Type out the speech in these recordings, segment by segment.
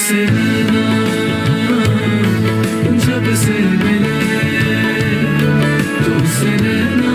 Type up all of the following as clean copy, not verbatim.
तुझसे नैना जब से मिले, तुझसे नैना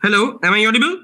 Hello, am I audible?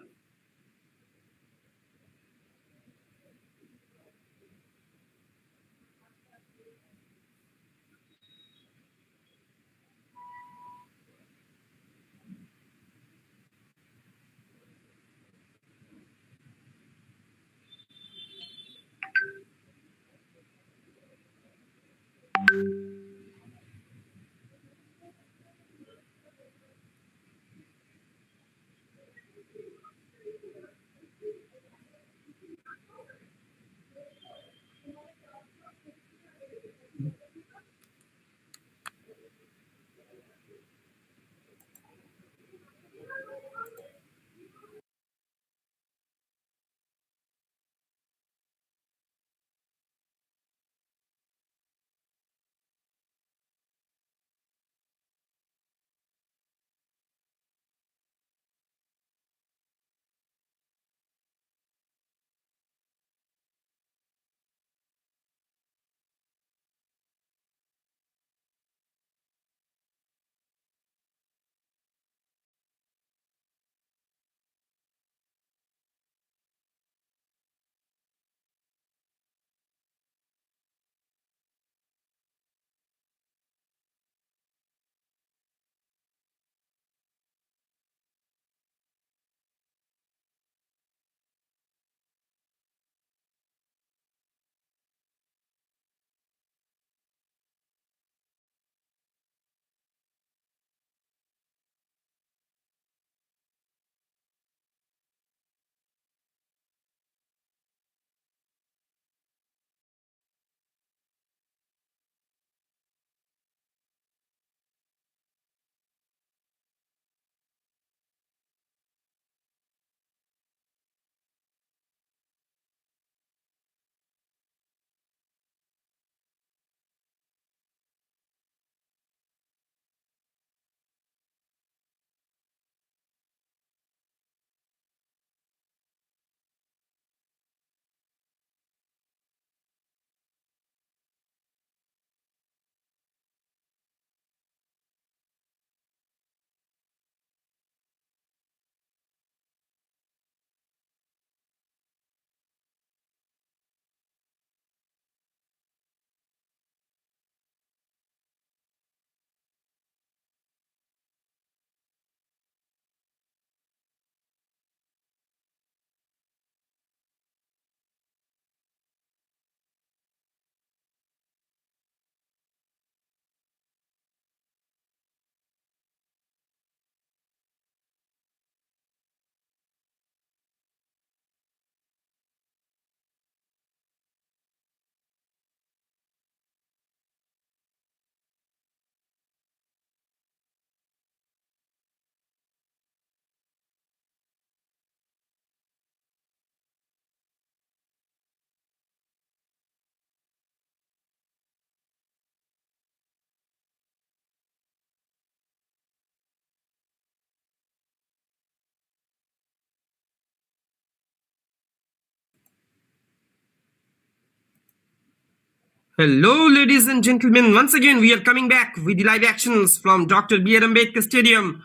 Hello, ladies and gentlemen. Once again, we are coming back with the live actions from Dr. B.R. Ambedkar Stadium.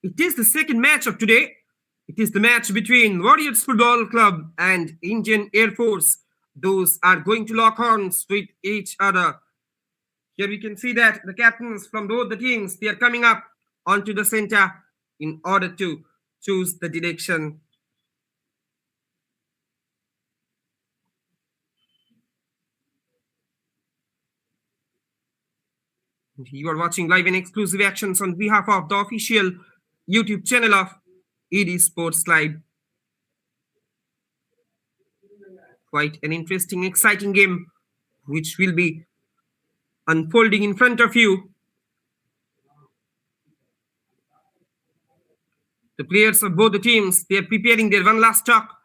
It is the second match of today. It is the match between Warriors Football Club and Indian Air Force. Those are going to lock horns with each other. Here we can see that the captains from both the teams, they are coming up onto the center in order to choose the direction. You are watching live and exclusive actions on behalf of the official YouTube channel of ED Sports Live. Quite an interesting, exciting game which will be unfolding in front of you. The players of both the teams, they are preparing their one last talk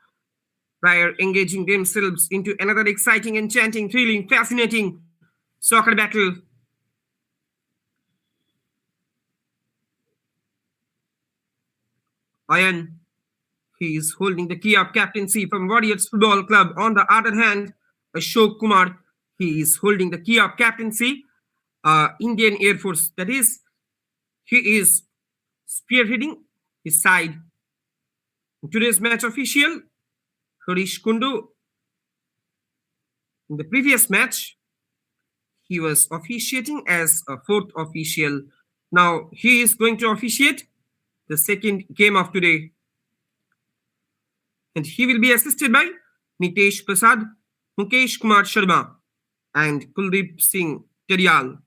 prior engaging themselves into another exciting, enchanting, thrilling, fascinating soccer battle. Ayan, he is holding the key of captaincy from Warriors Football Club. On the other hand, Ashok Kumar, he is holding the key of captaincy, Indian Air Force. That is, he is spearheading his side. Today's match official, Harish Kundu. In the previous match, he was officiating as a fourth official. Now he is going to officiate the second game of today. And he will be assisted by Nitesh Prasad, Mukesh Kumar Sharma, and Kuldeep Singh Terial.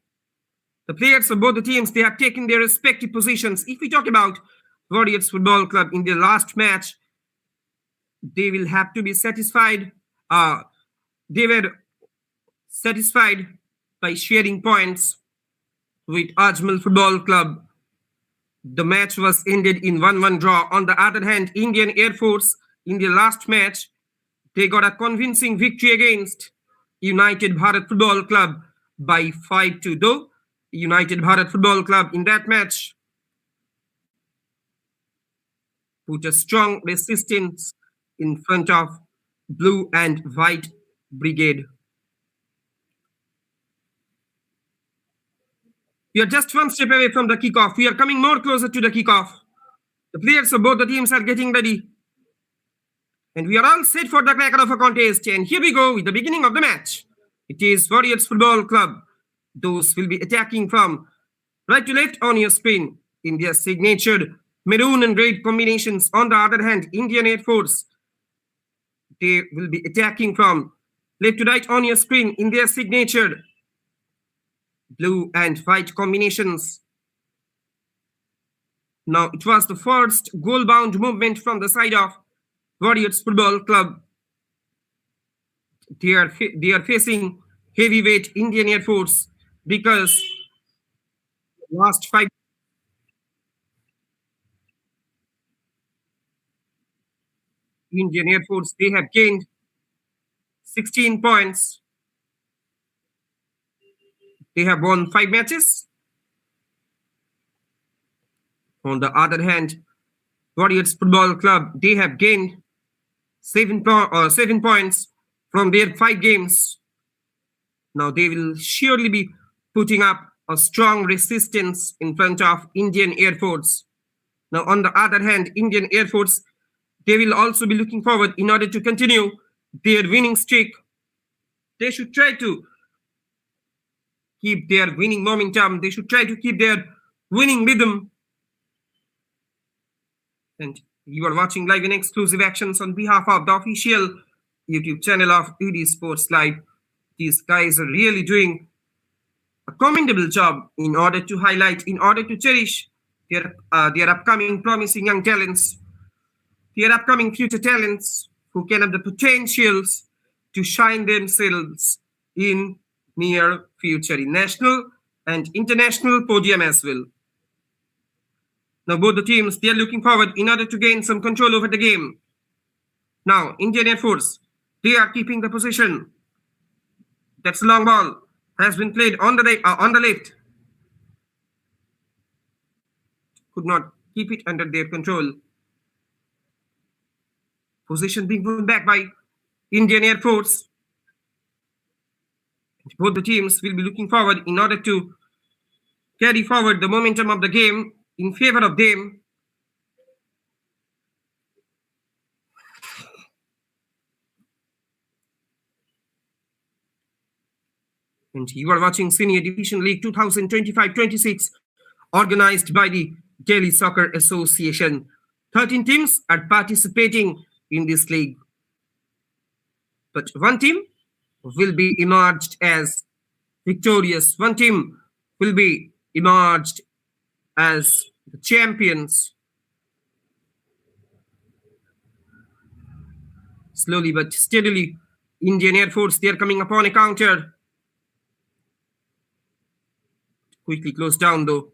The players of both the teams, they have taken their respective positions. If we talk about Warriors Football Club in their last match, they will have to be satisfied. They were satisfied by sharing points with Ajmal Football Club. The match was ended in 1-1 draw. On the other hand, Indian Air Force in their last match, they got a convincing victory against United Bharat Football Club by 5-2. Though United Bharat Football Club in that match put a strong resistance in front of Blue and White Brigade. We are just one step away from the kickoff. We are coming more closer to the kickoff. The players of both the teams are getting ready. And we are all set for the cracker of a contest. And here we go with the beginning of the match. It is Warriors Football Club. Those will be attacking from right to left on your screen in their signature maroon and red combinations. On the other hand, Indian Air Force, they will be attacking from left to right on your screen in their signature blue and white combinations. Now, it was the first goal-bound movement from the side of Warriors Football Club. They are facing heavyweight Indian Air Force because last 5 Indian Air Force, they have gained 16 points. They have won 5 matches. On the other hand, Warriors Football Club, they have gained 7 points from their 5 games. Now they will surely be putting up a strong resistance in front of Indian Air Force. Now on the other hand, Indian Air Force, they will also be looking forward in order to continue their winning streak. They should try to keep their winning momentum. They should try to keep their winning rhythm. And you are watching live and exclusive actions on behalf of the official YouTube channel of ED Sports Live. These guys are really doing a commendable job in order to highlight, in order to cherish their upcoming promising young talents, their upcoming future talents who can have the potentials to shine themselves in near future in national and international podium as well. Now both the teams, they are looking forward in order to gain some control over the game. Now Indian Air Force, they are keeping the position. That's a long ball, has been played on the left. Could not keep it under their control. Position being won back by Indian Air Force. Both the teams will be looking forward in order to carry forward the momentum of the game in favor of them. And you are watching Senior Division League 2025-26, organized by the Delhi Soccer Association. 13 teams are participating in this league. But one team will be emerged as victorious. One team will be emerged as the champions. Slowly but steadily, Indian Air Force, they are coming upon a counter. Quickly closed down though.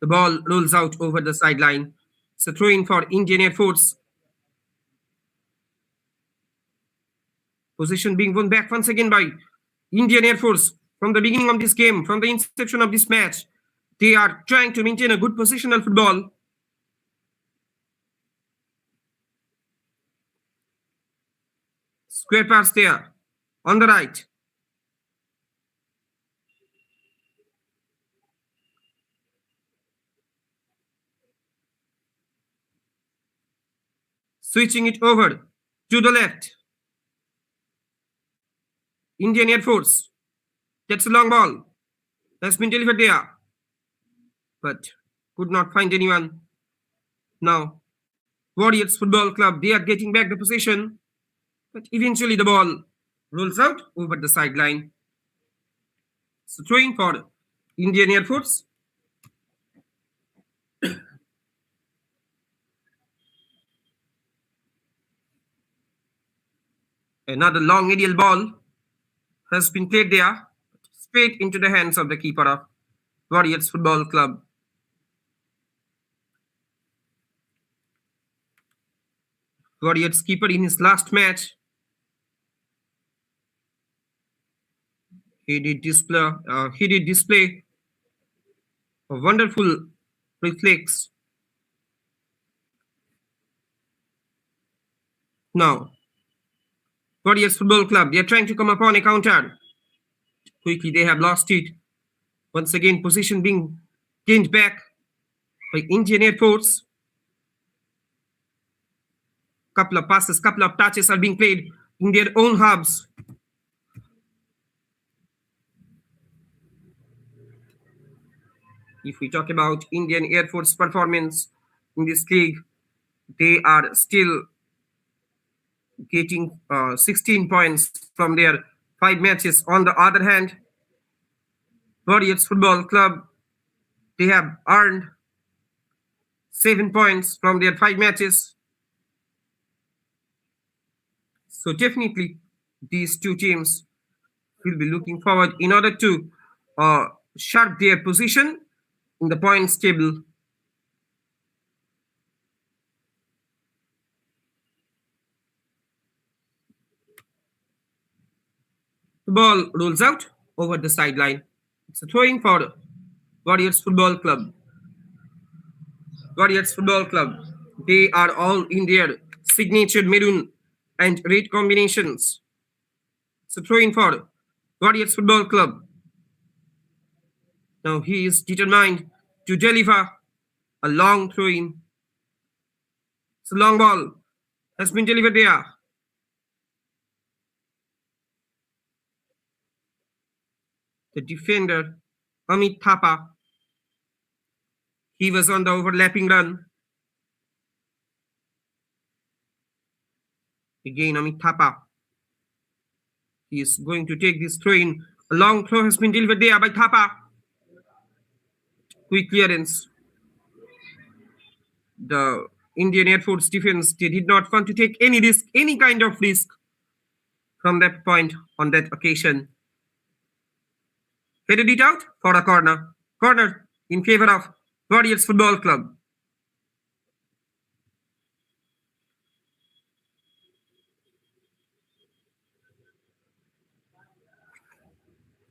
The ball rolls out over the sideline. It's a throw in for Indian Air Force. Position being won back once again by Indian Air Force. From the beginning of this game, from the inception of this match, they are trying to maintain a good positional football. Square pass there on the right. Switching it over to the left. Indian Air Force. That's a long ball. Has been delivered there. But could not find anyone. Now, Warriors Football Club, they are getting back the possession. But eventually the ball rolls out over the sideline. So throwing for Indian Air Force. Another long aerial ball has been played there, straight into the hands of the keeper of Warriors Football Club. Warriors keeper in his last match, he did display a wonderful reflex. Now, Warriors Football Club, they are trying to come upon a counter. Quickly, they have lost it. Once again, position being gained back by Indian Air Force. Couple of passes, couple of touches are being played in their own hubs. If we talk about Indian Air Force performance in this league, they are still getting 16 points from their 5 matches. On the other hand, Warriors Football Club, they have earned 7 points from their 5 matches. So definitely these two teams will be looking forward in order to sharp their position in the points table. The ball rolls out over the sideline. It's a throwing for Warriors Football Club. Warriors Football Club, they are all in their signature maroon and red combinations. It's a throwing for Warriors Football Club. Now he is determined to deliver a long throw-in. It's a long ball. Has been delivered there. The defender, Amit Thapa, he was on the overlapping run. Again, Amit Thapa. He is going to take this throw-in. A long throw has been delivered there by Thapa. Quick clearance. The Indian Air Force defense, they did not want to take any risk, any kind of risk from that point on that occasion. Headed it out for a corner. Corner in favor of Warriors Football Club.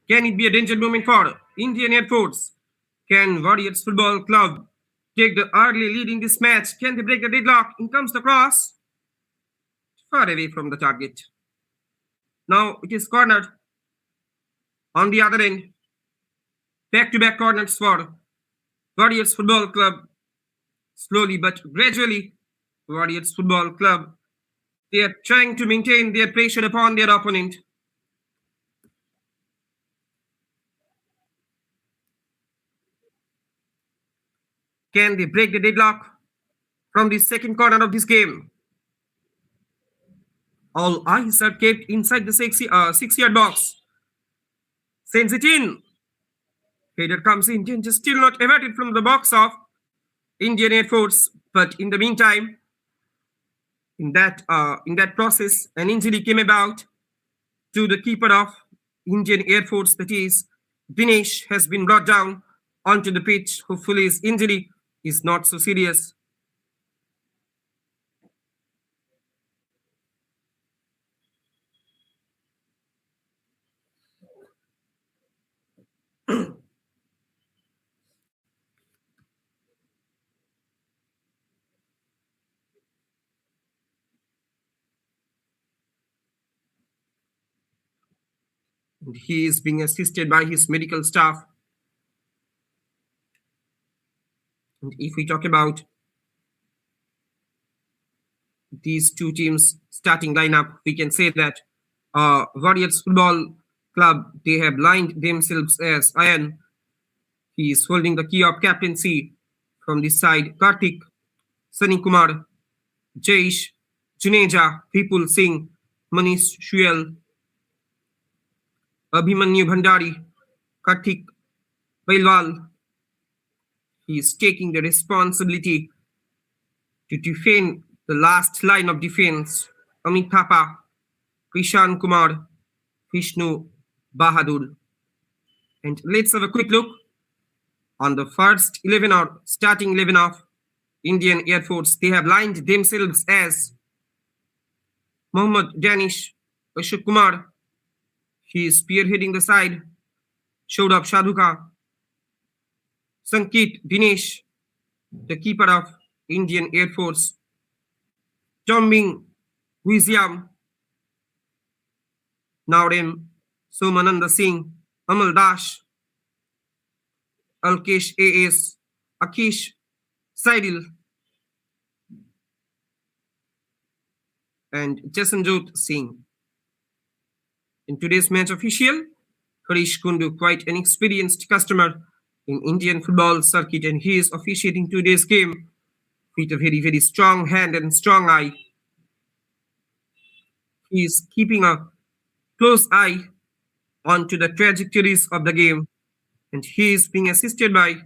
Can it be a danger moment for Indian Air Force? Can Warriors Football Club take the early lead in this match? Can they break the deadlock? In comes the cross. Far away from the target. Now it is cornered. On the other end, back-to-back corners for Warriors Football Club. Slowly but gradually, Warriors Football Club, they are trying to maintain their pressure upon their opponent. Can they break the deadlock from the second corner of this game? All eyes are kept inside the 6-yard box. Sends it in. Header comes in. Danger still not averted from the box of Indian Air Force. But in the meantime, in that process, an injury came about to the keeper of Indian Air Force, that is, Dinesh, has been brought down onto the pitch. Hopefully his injury is not so serious. And he is being assisted by his medical staff. And if we talk about these two teams starting lineup, we can say that Warriors Football Club, they have lined themselves as Ayan. He is holding the key of captaincy from this side. Karthik, Sunny Kumar, Jaish, Juneja, Vipul Singh, Manish Shuel, Abhimanyu Bhandari, Karthik Bailwal. He is taking the responsibility to defend the last line of defense. Amit Thapa, Krishan Kumar, Vishnu Bahadur. And let's have a quick look on the first 11 or starting 11 of Indian Air Force. They have lined themselves as Mohammad Danish, Ashok Kumar. He is spearheading the side. Shourabh Sadhuka, Sankit Dinesh, the keeper of Indian Air Force. Tombing Wiziam, Naurem Somananda Singh, Amal Dash, Alkesh AS, Akish Saidil, and Jasanjot Singh. In today's match official, Harish Kundu, quite an experienced customer in Indian football circuit, and he is officiating today's game with a very, very strong hand and strong eye. He is keeping a close eye onto the trajectories of the game, and he is being assisted by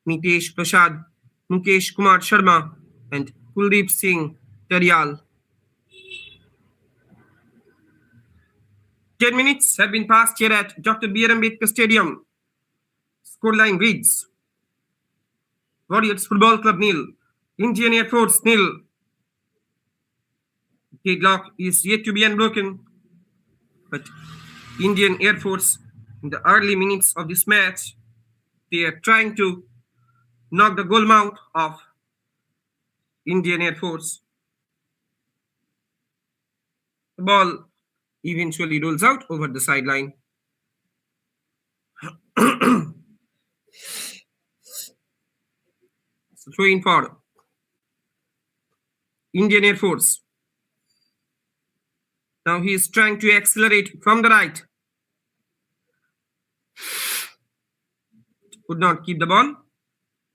Nitesh Prasad, Mukesh Kumar Sharma, and Kuldeep Singh Taryal. 10 minutes have been passed here at Dr. B.R. Ambedkar Stadium. Scoreline reads Warriors Football Club nil, Indian Air Force nil. Deadlock is yet to be unbroken, but Indian Air Force, in the early minutes of this match, they are trying to knock the goal mouth of Indian Air Force. The ball eventually rolls out over the sideline. So throw in for Indian Air Force. Now he is trying to accelerate from the right. Could not keep the ball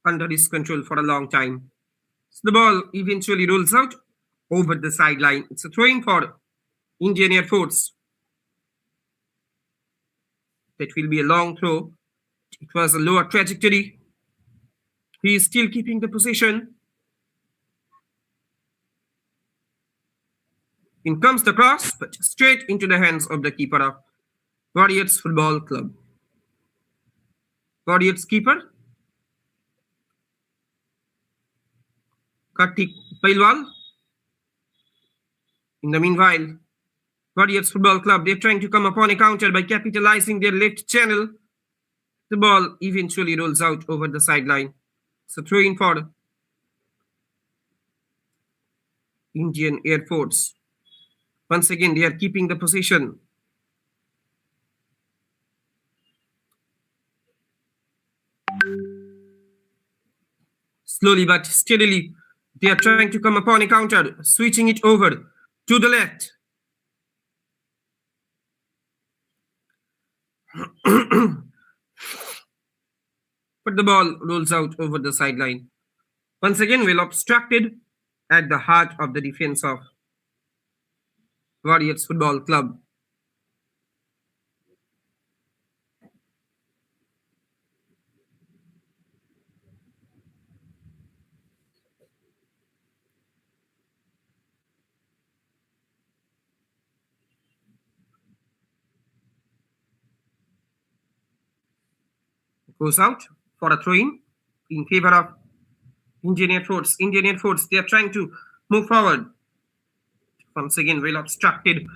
under his control for a long time. So the ball eventually rolls out over the sideline. It's a throw-in for Indian Air Force. That will be a long throw. It was a lower trajectory. He is still keeping the possession. In comes the cross, but straight into the hands of the keeper of Warriors Football Club. Warriors keeper Karthik Bailwal. In the meanwhile, Warriors Football Club, they're trying to come upon a counter by capitalizing their left channel. The ball eventually rolls out over the sideline. So throw in for Indian Air Force. Once again, they are keeping the possession. Slowly but steadily, they are trying to come upon a counter, switching it over to the left. But the ball rolls out over the sideline. Once again, well obstructed at the heart of the defense of Warriors Football Club. Goes out for a throw-in favor of Indian Air Force. Indian Air Force, they are trying to move forward. Once again, well obstructed.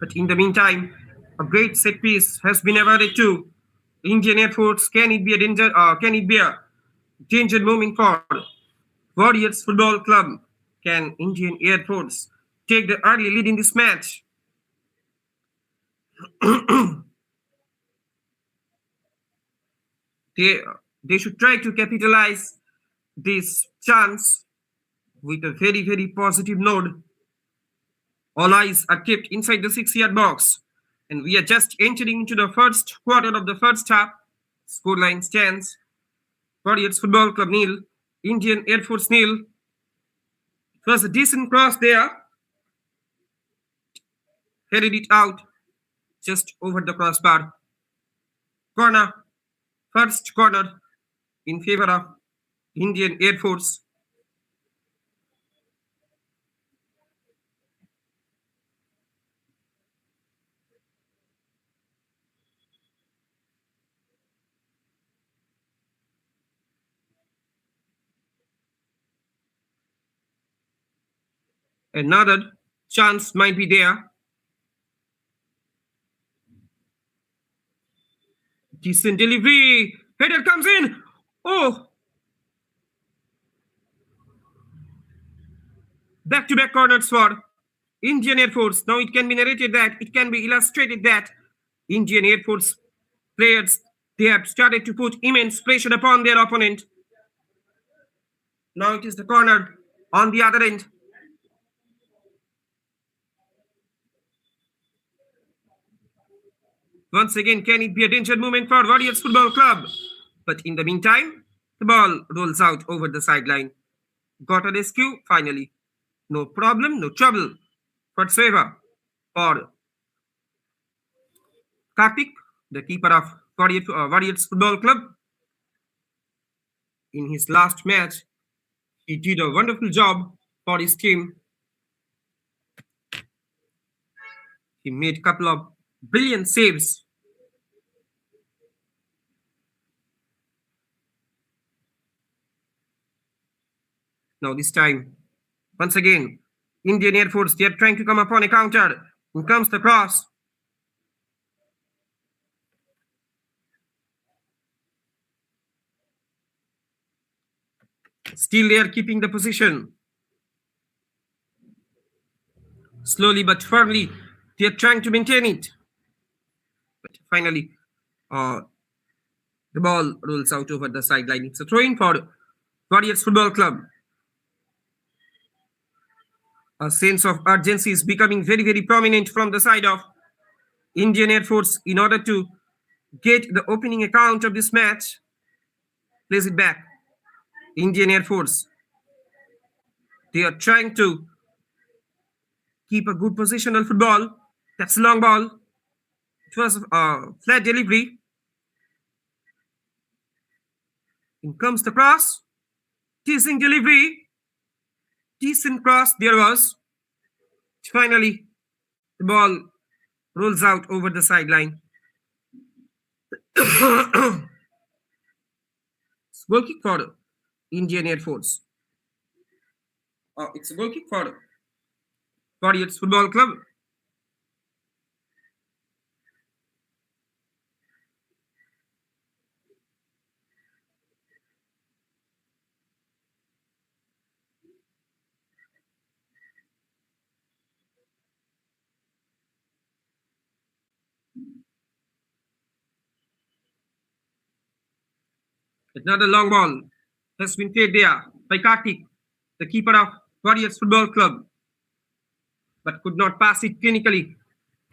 But in the meantime, a great set piece has been awarded to Indian Air Force. Can it be a danger? Can it be a danger moving forward? Warriors Football Club. Can Indian Air Force take the early lead in this match? They should try to capitalize this chance with a very, very positive note. All eyes are kept inside the 6-yard box, and we are just entering into the first quarter of the first half. Scoreline stands: Warriors Football Club nil, Indian Air Force nil. It was a decent cross there, headed it out just over the crossbar. Corner, first corner in favor of Indian Air Force. Another chance might be there. Decent delivery. Header comes in. Oh, back-to-back corners for Indian Air Force. Now it can be narrated that, it can be illustrated that Indian Air Force players, they have started to put immense pressure upon their opponent. Now it is the corner on the other end. Once again, can it be a danger moment for Warriors Football Club? But in the meantime, the ball rolls out over the sideline. Got a rescue, finally. No problem, no trouble whatsoever for Kartik, the keeper of Warriors Football Club. In his last match, he did a wonderful job for his team. He made a couple of brilliant saves. Now this time, once again, Indian Air Force, they are trying to come upon a counter. In comes the cross. Still they are keeping the position. Slowly but firmly, they are trying to maintain it. But finally, the ball rolls out over the sideline. It's a throw-in for Warriors Football Club. A sense of urgency is becoming very, very prominent from the side of Indian Air Force in order to get the opening account of this match. Plays it back. Indian Air Force, they are trying to keep a good positional football. That's a long ball. It was a flat delivery. In comes the cross. Decent delivery. Decent cross there was. Finally, the ball rolls out over the sideline. It's goal kick for Indian Air Force. It's a goal kick for Warriors Football Club. Another long ball has been played there by Kartik, the keeper of Warriors Football Club, but could not pass it clinically.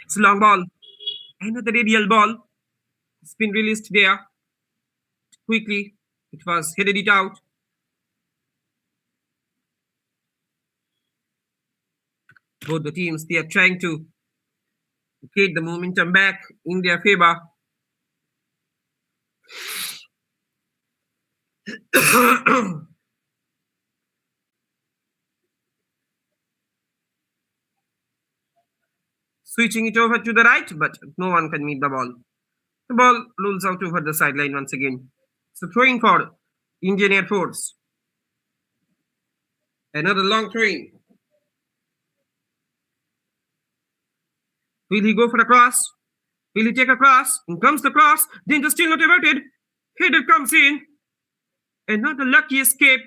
It's a long ball. Another radial ball has been released there. Quickly, it was headed it out. Both the teams, they are trying to get the momentum back in their favor. Switching it over to the right, but no one can meet the ball. The ball rolls out over the sideline once again. So throwing for Indian Air Force. Another long throwing. Will he go for a cross? Will he take a cross? In comes the cross. Danger still not averted. Header comes in. Another lucky escape.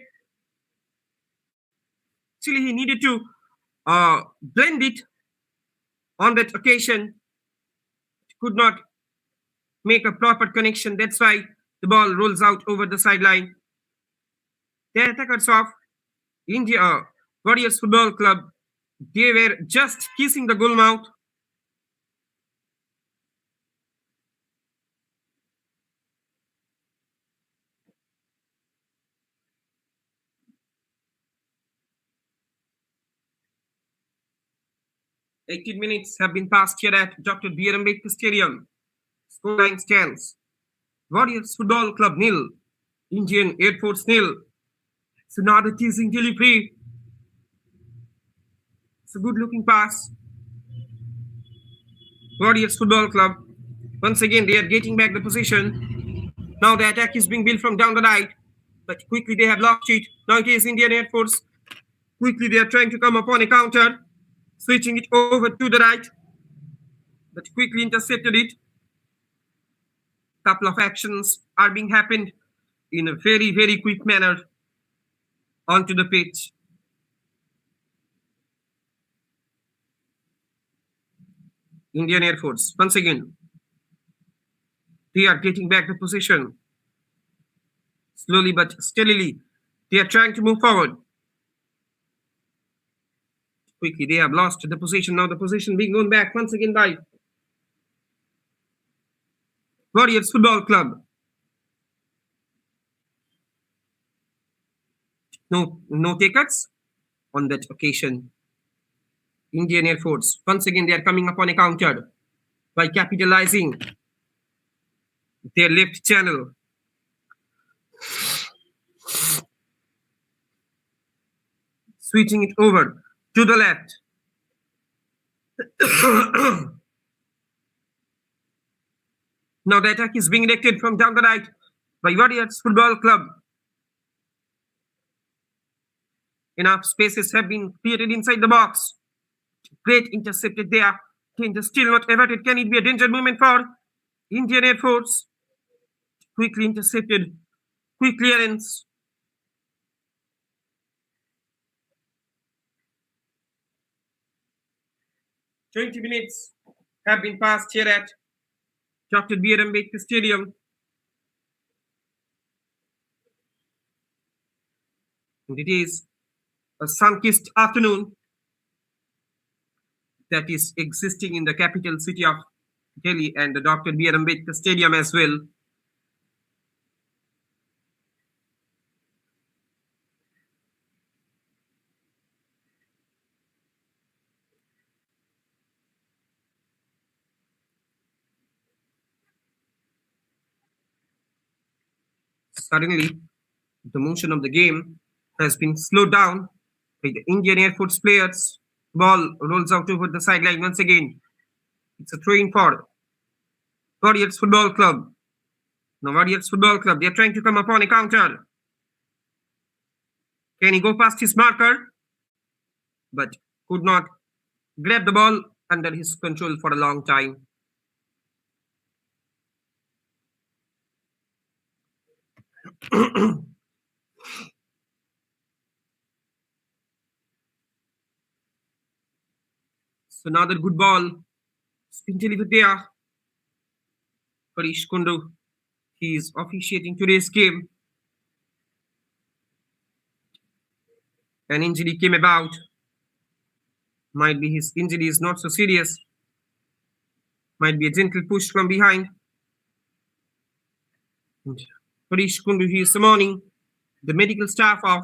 Actually, he needed to blend it on that occasion. Could not make a proper connection. That's why the ball rolls out over the sideline. The attackers of India Warriors Football Club, They were just kissing the goal mouth. "18 minutes have been passed here at Dr. B.R. Ambedkar Stadium. Scoreline stands. Warriors Football Club nil. Indian Air Force nil. It's another teasing delivery. It's a good looking pass. Warriors Football Club. Once again, they are getting back the position. Now the attack is being built from down the right. But quickly they have lost it. Now it is Indian Air Force. Quickly they are trying to come upon a counter. Switching it over to the right. But quickly intercepted it. Couple of actions are being happened in a very, very quick manner onto the pitch. Indian Air Force, once again, they are getting back the position. Slowly but steadily, they are trying to move forward. Quickly, they have lost the position. Now the position being won back once again by Warriors Football Club. No takers on that occasion. Indian Air Force, once again, they are coming upon a counter by capitalizing their left channel. Switching it over to the left. Now the attack is being directed from down the right by Warriors Football Club. Enough spaces have been created inside the box. Great intercepted there. Danger still not averted. Can it be a danger moment for Indian Air Force? Quickly intercepted. Quick clearance. "20 minutes have been passed here at Dr. B.R. Ambedkar Stadium. And it is a sun-kissed afternoon that is existing in the capital city of Delhi and the Dr. B.R. Ambedkar Stadium as well. Suddenly, the motion of the game has been slowed down by the Indian Air Force players. Ball rolls out over the sideline once again. It's a throw-in for Warriors Football Club. Now Warriors Football Club, they are trying to come upon a counter. Can he go past his marker? But could not grab the ball under his control for a long time. So another good ball. Spin delivered there. Harish Kundu. He is officiating today's game. An injury came about. Might be his injury is not so serious. Might be a gentle push from behind. And Harish Kundu, he is summoning the medical staff of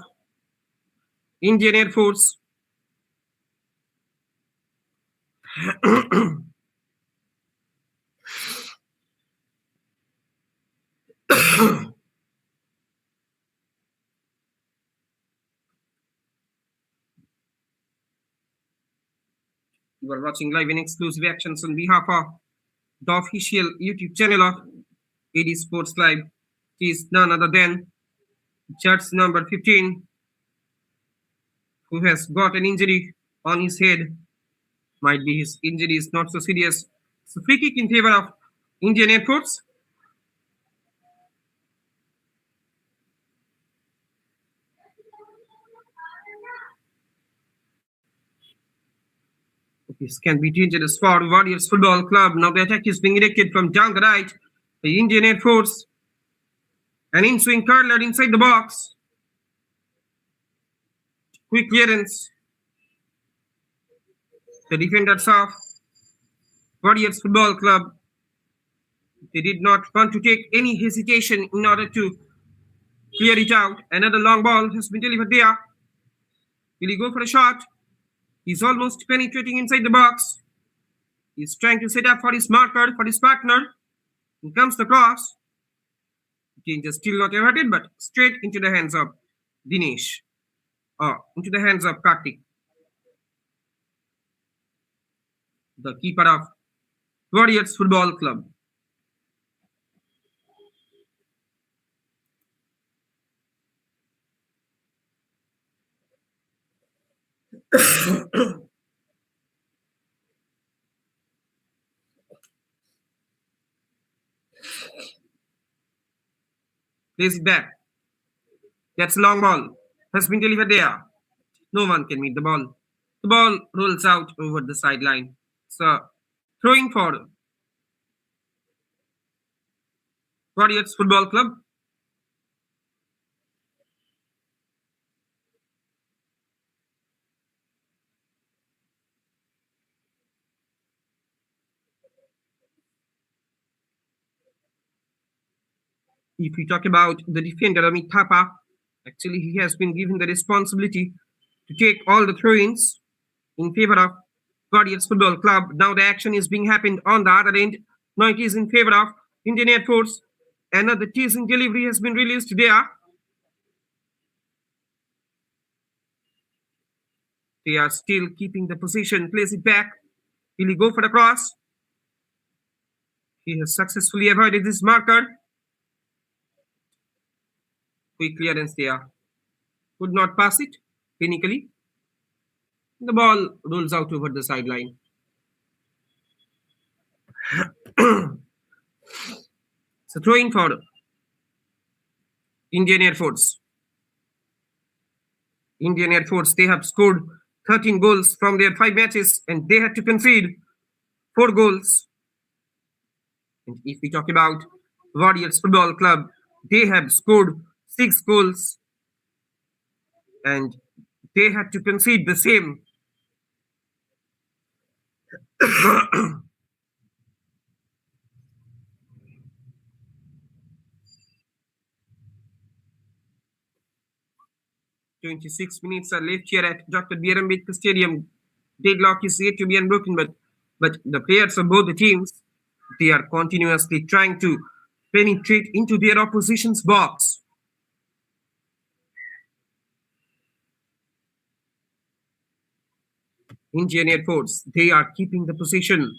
Indian Air Force. You are watching live and exclusive actions on behalf of the official YouTube channel of AD Sports Live. It is none other than judge number 15, who has got an injury on his head. Might be his injury is not so serious. So free kick in favor of Indian Air Force. This can be dangerous for Warriors Football Club. Now the attack is being directed from down the right. The Indian Air Force. An in-swing curler inside the box. Quick clearance. The defenders of Warriors Football Club, they did not want to take any hesitation in order to clear it out. Another long ball has been delivered there. Will he go for a shot? He's almost penetrating inside the box. He's trying to set up for his marker, for his partner. Here comes the cross. Danger still not averted, but straight into the hands of Dinesh. Into the hands of Kartik, the keeper of Warriors Football Club. Plays it back. That's a long ball. Has been delivered there. No one can meet the ball. The ball rolls out over the sideline. So, throwing for Warriors Football Club. If we talk about the defender, Amit Thapa, actually he has been given the responsibility to take all the throw-ins in favor of Warriors Football Club. Now the action is being happened on the other end. Now it is in favor of Indian Air Force. Another teasing delivery has been released there. They are still keeping the position. Plays it back. Will he go for the cross? He has successfully avoided this marker. Quick clearance there. Could not pass it clinically. The ball rolls out over the sideline. So throwing for Indian Air Force. Indian Air Force, they have scored 13 goals from their 5 matches and they had to concede 4 goals. And if we talk about Warriors Football Club, they have scored 6 goals and they had to concede the same. "26 minutes are left here at Dr. Ambedkar Stadium. Deadlock is yet to be unbroken, but the players of both the teams, they are continuously trying to penetrate into their opposition's box. Indian Air Force, they are keeping the position.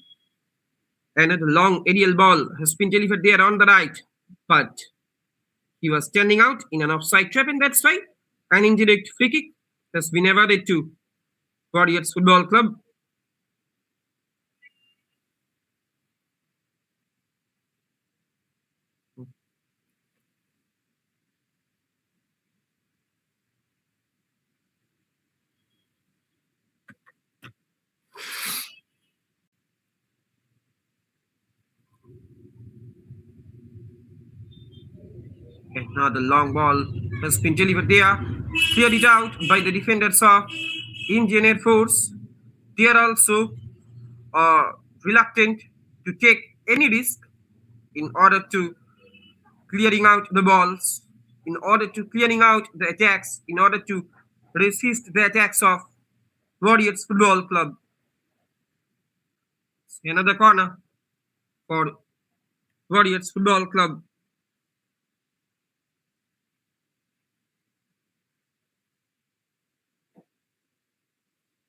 Another long aerial ball has been delivered there on the right, but he was standing out in an offside trap, and that's why an indirect free kick has been awarded to Warriors Football Club. Another long ball has been delivered there, cleared it out by the defenders of Indian Air Force. They are also reluctant to take any risk in order to clearing out the balls, in order to clearing out the attacks, in order to resist the attacks of Warriors Football Club. Another corner for Warriors Football Club.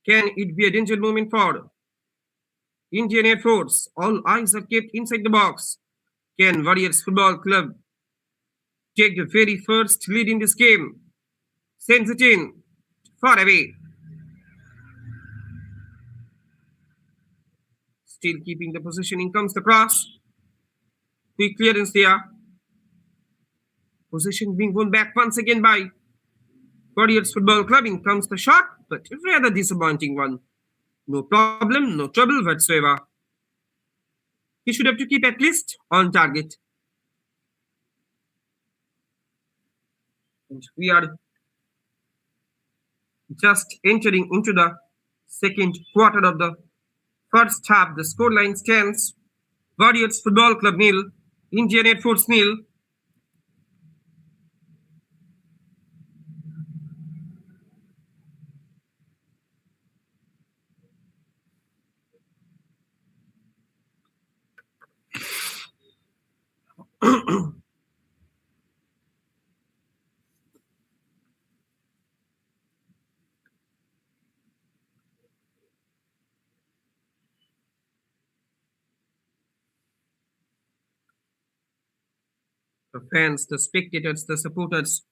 Can it be a danger moment for Indian Air Force? All eyes are kept inside the box. Can Warriors Football Club take the very first lead in this game? Sends it in, far away. Still keeping the position. In comes the cross. Quick clearance there. Position being won back once again by Warriors Football Club. In comes the shot, but a rather disappointing one. No problem, no trouble whatsoever. He should have to keep at least on target. And we are just entering into the second quarter of the First half, the scoreline stands Warriors Football Club nil, Indian Air Force nil. The fans, the spectators, the supporters,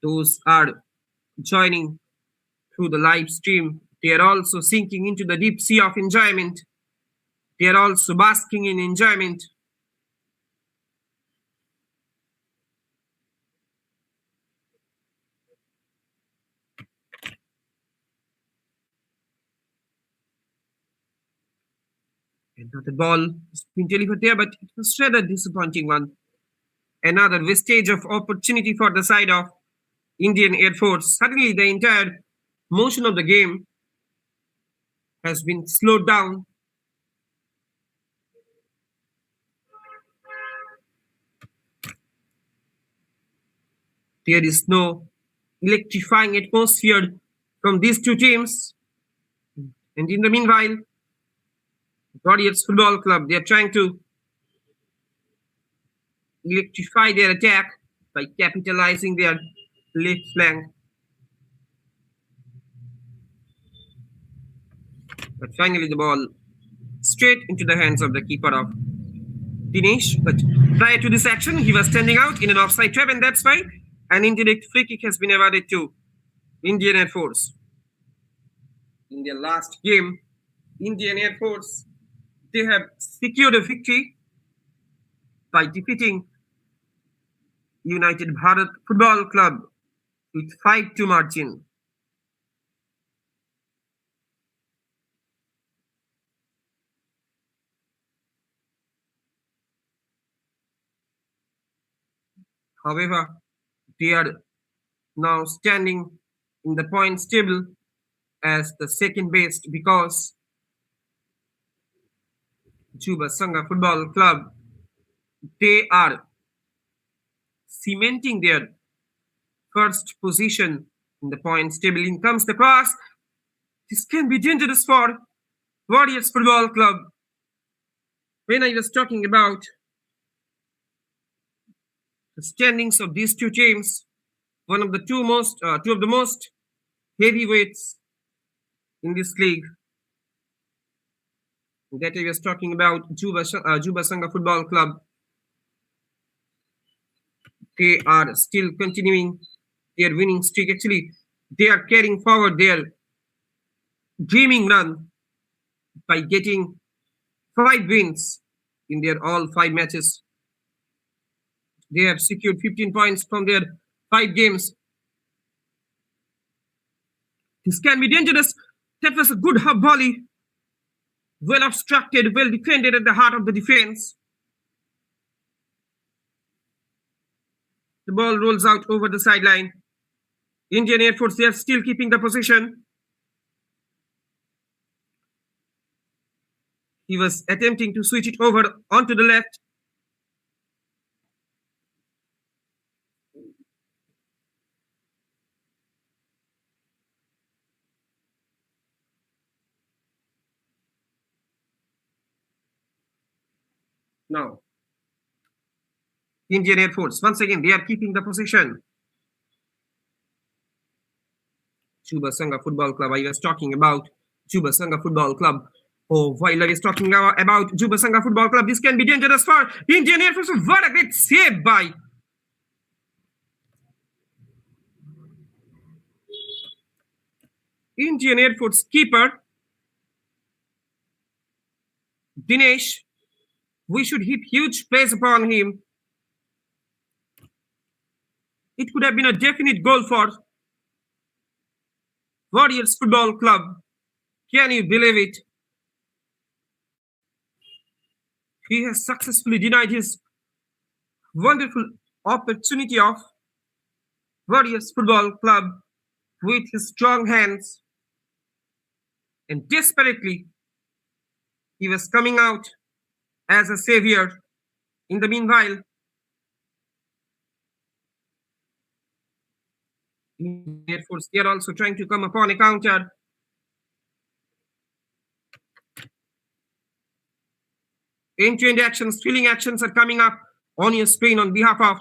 those are joining through the live stream. They are also sinking into the deep sea of enjoyment. They are also basking in enjoyment. Another ball has been delivered there, but it was rather disappointing one. Another vestige of opportunity for the side of Indian Air Force. Suddenly, the entire motion of the game has been slowed down. There is no electrifying atmosphere from these two teams. And in the meanwhile, Warriors Football Club, they are trying to electrify their attack by capitalizing their left flank. But finally, the ball straight into the hands of the keeper of Dinesh. But prior to this action, he was standing out in an offside trap, and that's why an indirect free kick has been awarded to Indian Air Force. In their last game, Indian Air Force, they have secured a victory by defeating United Bharat Football Club with 5-2 margin. However, they are now standing in the points table as the second best because Juba Sangha Football Club, they are cementing their first position in the points table. In comes the cross. This can be dangerous for Warriors Football Club. When I was talking about the standings of these two teams, one of the two of the most heavyweights in this league, that I was talking about Juba Sangha Football Club. They are still continuing their winning streak. Actually, they are carrying forward their dreaming run by getting 5 wins in their all 5 matches. They have secured 15 points from their 5 games. This can be dangerous. That was a good half volley. Well obstructed, well defended at the heart of the defense. The ball rolls out over the sideline. Indian Air Force, they are still keeping the possession. He was attempting to switch it over onto the left. Now, Indian Air Force, once again, they are keeping the possession. Juba Sangha Football Club, I was talking about Juba Sangha Football Club. Oh, while I was talking about Juba Sangha Football Club, this can be dangerous for Indian Air Force. What a great save by Indian Air Force keeper Dinesh. We should heap huge praise upon him. It could have been a definite goal for Warriors Football Club. Can you believe it? He has successfully denied his wonderful opportunity of Warriors Football Club with his strong hands, and desperately He was coming out as a savior. In the meanwhile, Air Force, they are also trying to come upon a counter. End-to-end actions, thrilling actions are coming up on your screen on behalf of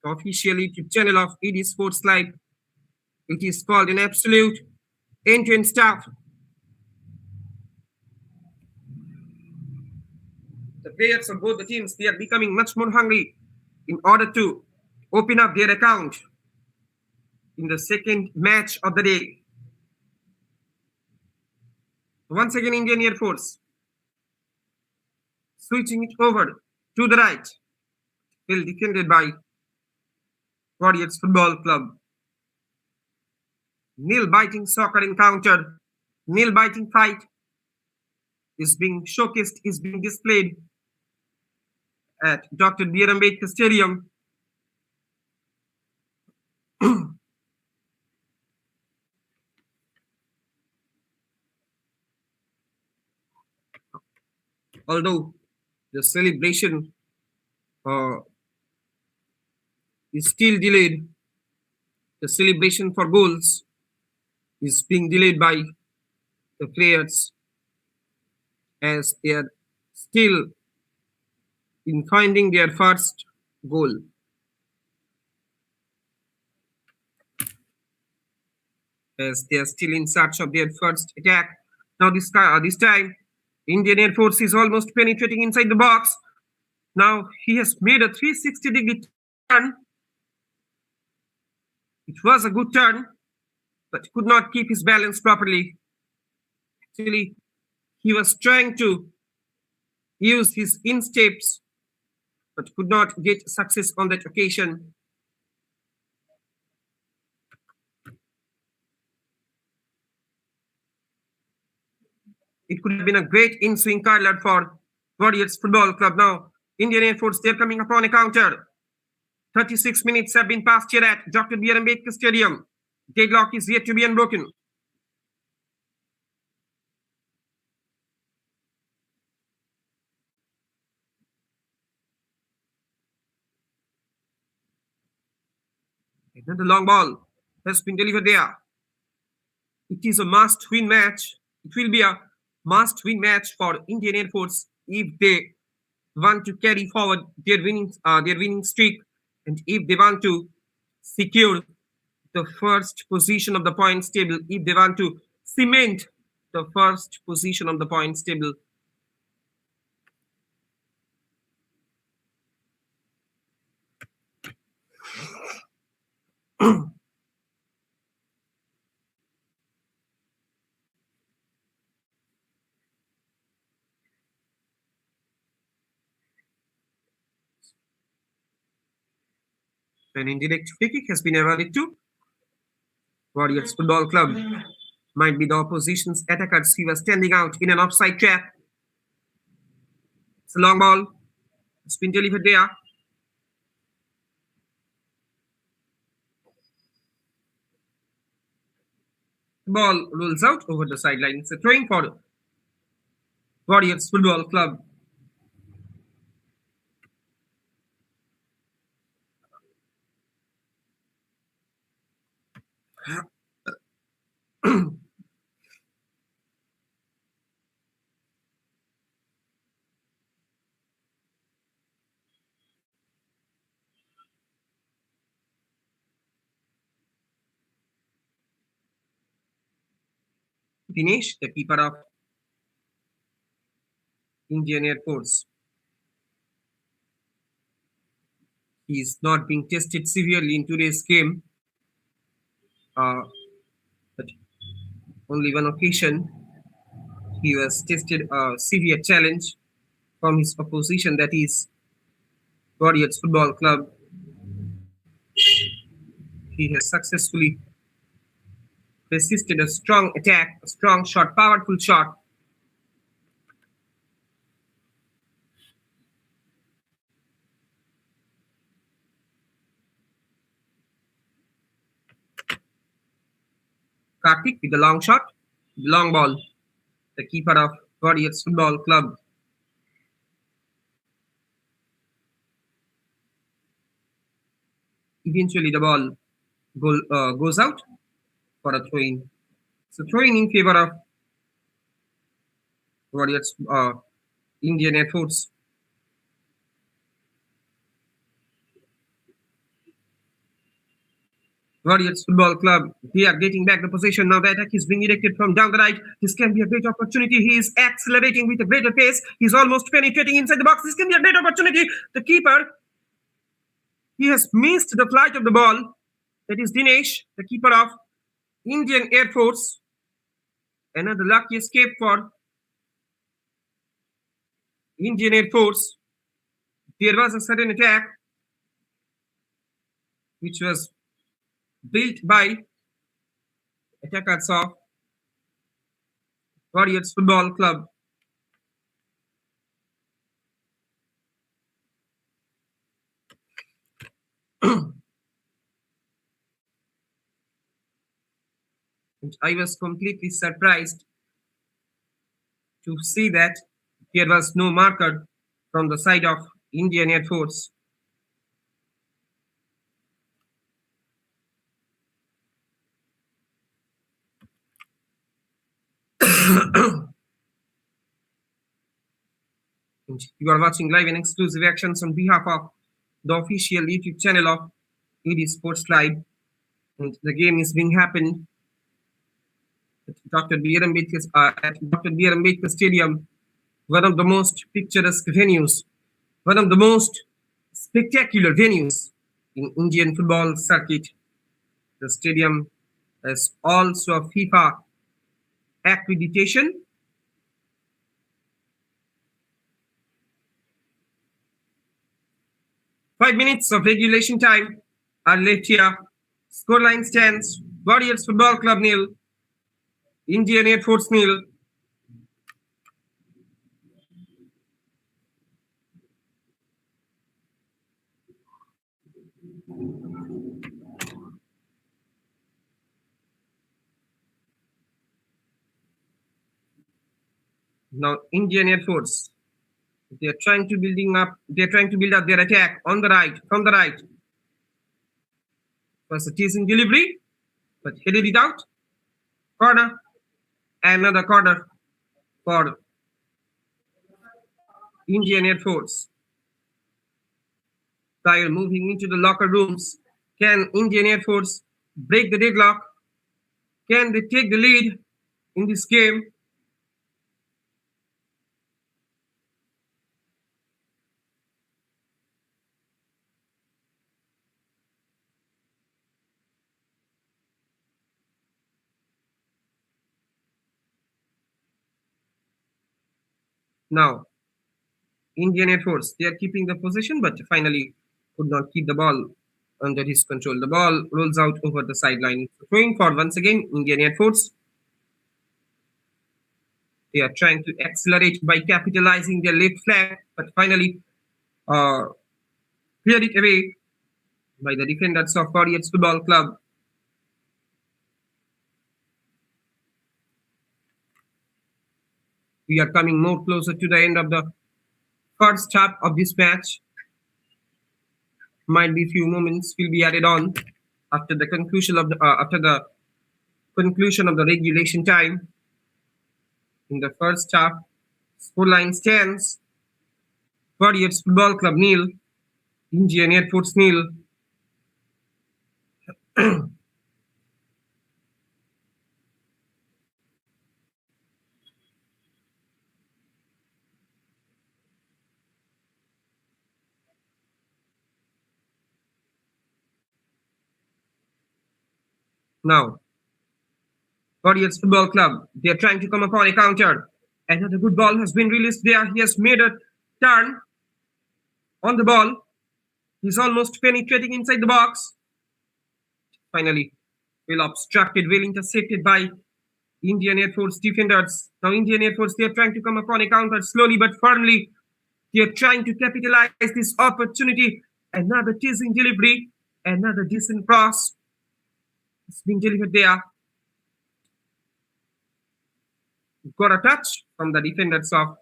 the official YouTube channel of ED Sports Live. It is called an absolute end-to-end stuff. The players of both the teams, they are becoming much more hungry in order to open up their account in the second match of the day. Once again, Indian Air Force switching it over to the right, well defended by Warriors Football Club. Nail-biting soccer encounter, nail-biting fight is being showcased, is being displayed at Dr. Ambedkar Stadium. Although the celebration is still delayed, the celebration for goals is being delayed by the players as they are still in finding their first goal. As they are still in search of their first attack. Now this time, Indian Air Force is almost penetrating inside the box. Now he has made a 360-degree turn. It was a good turn, but could not keep his balance properly. Actually, he was trying to use his insteps, but could not get success on that occasion. It could have been a great in-swing curler for Warriors Football Club. Now, Indian Air Force, they're coming upon a counter. 36 minutes have been passed here at Dr. Ambedkar Stadium. Deadlock is yet to be unbroken. Another long ball has been delivered there. It is a must-win match. It will be a must-win match for Indian Air Force if they want to carry forward their winning streak, and if they want to secure the first position of the points table, if they want to cement the first position of the points table. An indirect free kick has been awarded to Warriors Football Club. Might be the opposition's attackers. He was standing out in an offside trap. It's a long ball. It's been delivered there. The ball rolls out over the sideline. It's a throw-in for Warriors Football Club. Dinesh, the keeper of Indian Air Force. He is not being tested severely in today's game. But only one occasion he was tested a severe challenge from his opposition, that is Warriors Football Club. He has successfully resisted a strong attack, a strong shot, powerful shot. Karthik with the long shot, long ball. The keeper of Warriors Football Club. Eventually, the ball goes out for a throw-in. So throw-in in favor of Warriors Indian Air Force. Warriors Football Club, they are getting back the possession. Now the attack is being directed from down the right. This can be a great opportunity. He is accelerating with a greater pace. He's almost penetrating inside the box. This can be a great opportunity. The keeper, he has missed the flight of the ball. That is Dinesh, the keeper of Indian Air Force. Another lucky escape for Indian Air Force. There was a sudden attack which was built by attackers of Warriors Football Club. And I was completely surprised to see that there was no marker from the side of Indian Air Force. And you are watching live and exclusive actions on behalf of the official YouTube channel of AD Sports Live. And the game is being happened at Dr. B.R. Ambedkar Stadium, one of the most picturesque venues, one of the most spectacular venues in Indian football circuit. The stadium has also a FIFA accreditation. Five minutes of regulation time are left here. Scoreline stands: Warriors Football Club 0, Indian Air Force 0. Now Indian Air Force, they are trying to build up their attack on the right, from the right. First a teasing delivery, but headed it out. Corner, another corner for Indian Air Force. While moving into the locker rooms, can Indian Air Force break the deadlock? Can they take the lead in this game? Now, Indian Air Force, they are keeping the possession, but finally could not keep the ball under his control. The ball rolls out over the sideline. Throwing for once again, Indian Air Force. They are trying to accelerate by capitalizing their left flank, but finally cleared it away by the defenders of Warriors Football Club. We are coming more closer to the end of the first half of this match. Might be few moments will be added on after the conclusion of the regulation time. In the first half, scoreline stands: Warriors Football Club 0, Indian Air Force 0. Now, Warriors Football Club, they are trying to come upon a counter. Another good ball has been released there. He has made a turn on the ball. He's almost penetrating inside the box. Finally, well obstructed, well intercepted by Indian Air Force defenders. Now Indian Air Force, they are trying to come upon a counter slowly but firmly. They are trying to capitalize this opportunity. Another teasing delivery, another decent cross. It's been delivered there. Got a touch from the defenders of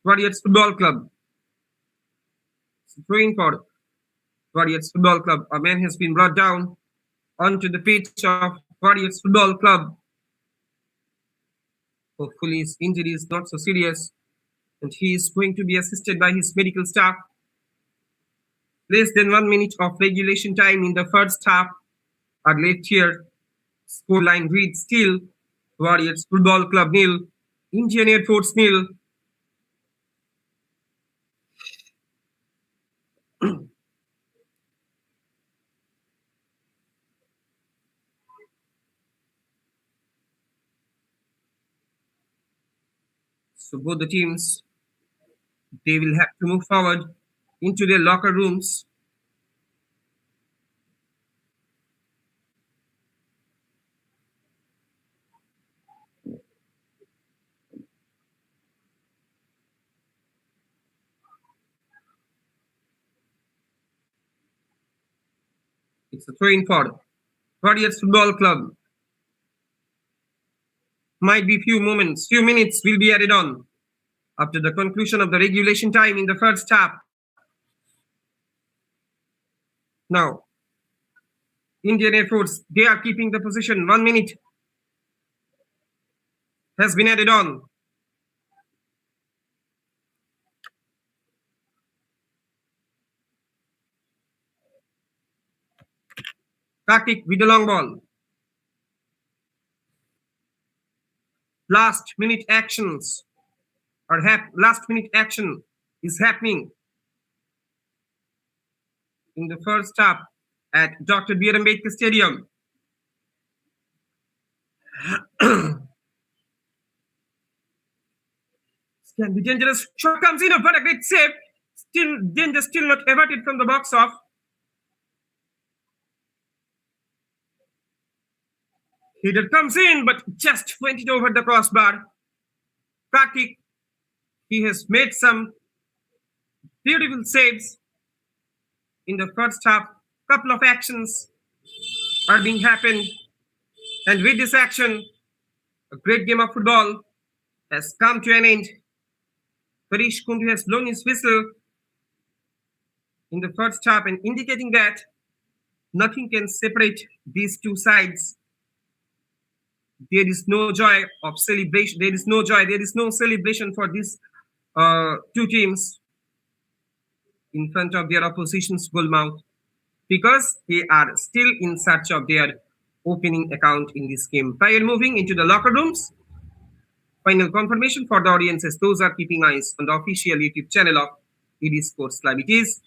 Warriors Football Club. Throwing for Warriors Football Club. A man has been brought down onto the pitch of Warriors Football Club. Hopefully, his injury is not so serious, and he is going to be assisted by his medical staff. Less than 1 minute of regulation time in the first half are left here. Scoreline reads still Warriors Football Club nil, Indian Air Force nil. So both the teams, they will have to move forward into their locker rooms. It's a throw-in for Warriors Football Club. Might be few minutes will be added on after the conclusion of the regulation time in the first half. Now, Indian Air Force, they are keeping the position. 1 minute has been added on. Kartik with the long ball. Last minute actions or last minute action is happening in the first half at Dr. B.R. Ambedkar Stadium. Can be dangerous. Shot comes in, but a great save. Still, danger still not averted from the box off. Header comes in, but just went it over the crossbar. Kartik, he has made some beautiful saves in the first half. Couple of actions are being happened, and with this action, a great game of football has come to an end. Parish Kundu has blown his whistle in the first half and indicating that nothing can separate these two sides. There is no joy of celebration. There is no joy. There is no celebration for these two teams in front of their opposition's goalmouth because they are still in search of their opening account in this game. Prior moving into the locker rooms, final confirmation for the audiences. Those are keeping eyes on the official YouTube channel of ED Sports Club. It is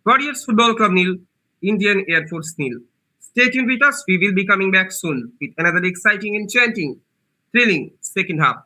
Warriors Football Club nil, Indian Air Force nil. Stay tuned with us. We will be coming back soon with another exciting, enchanting, thrilling second half.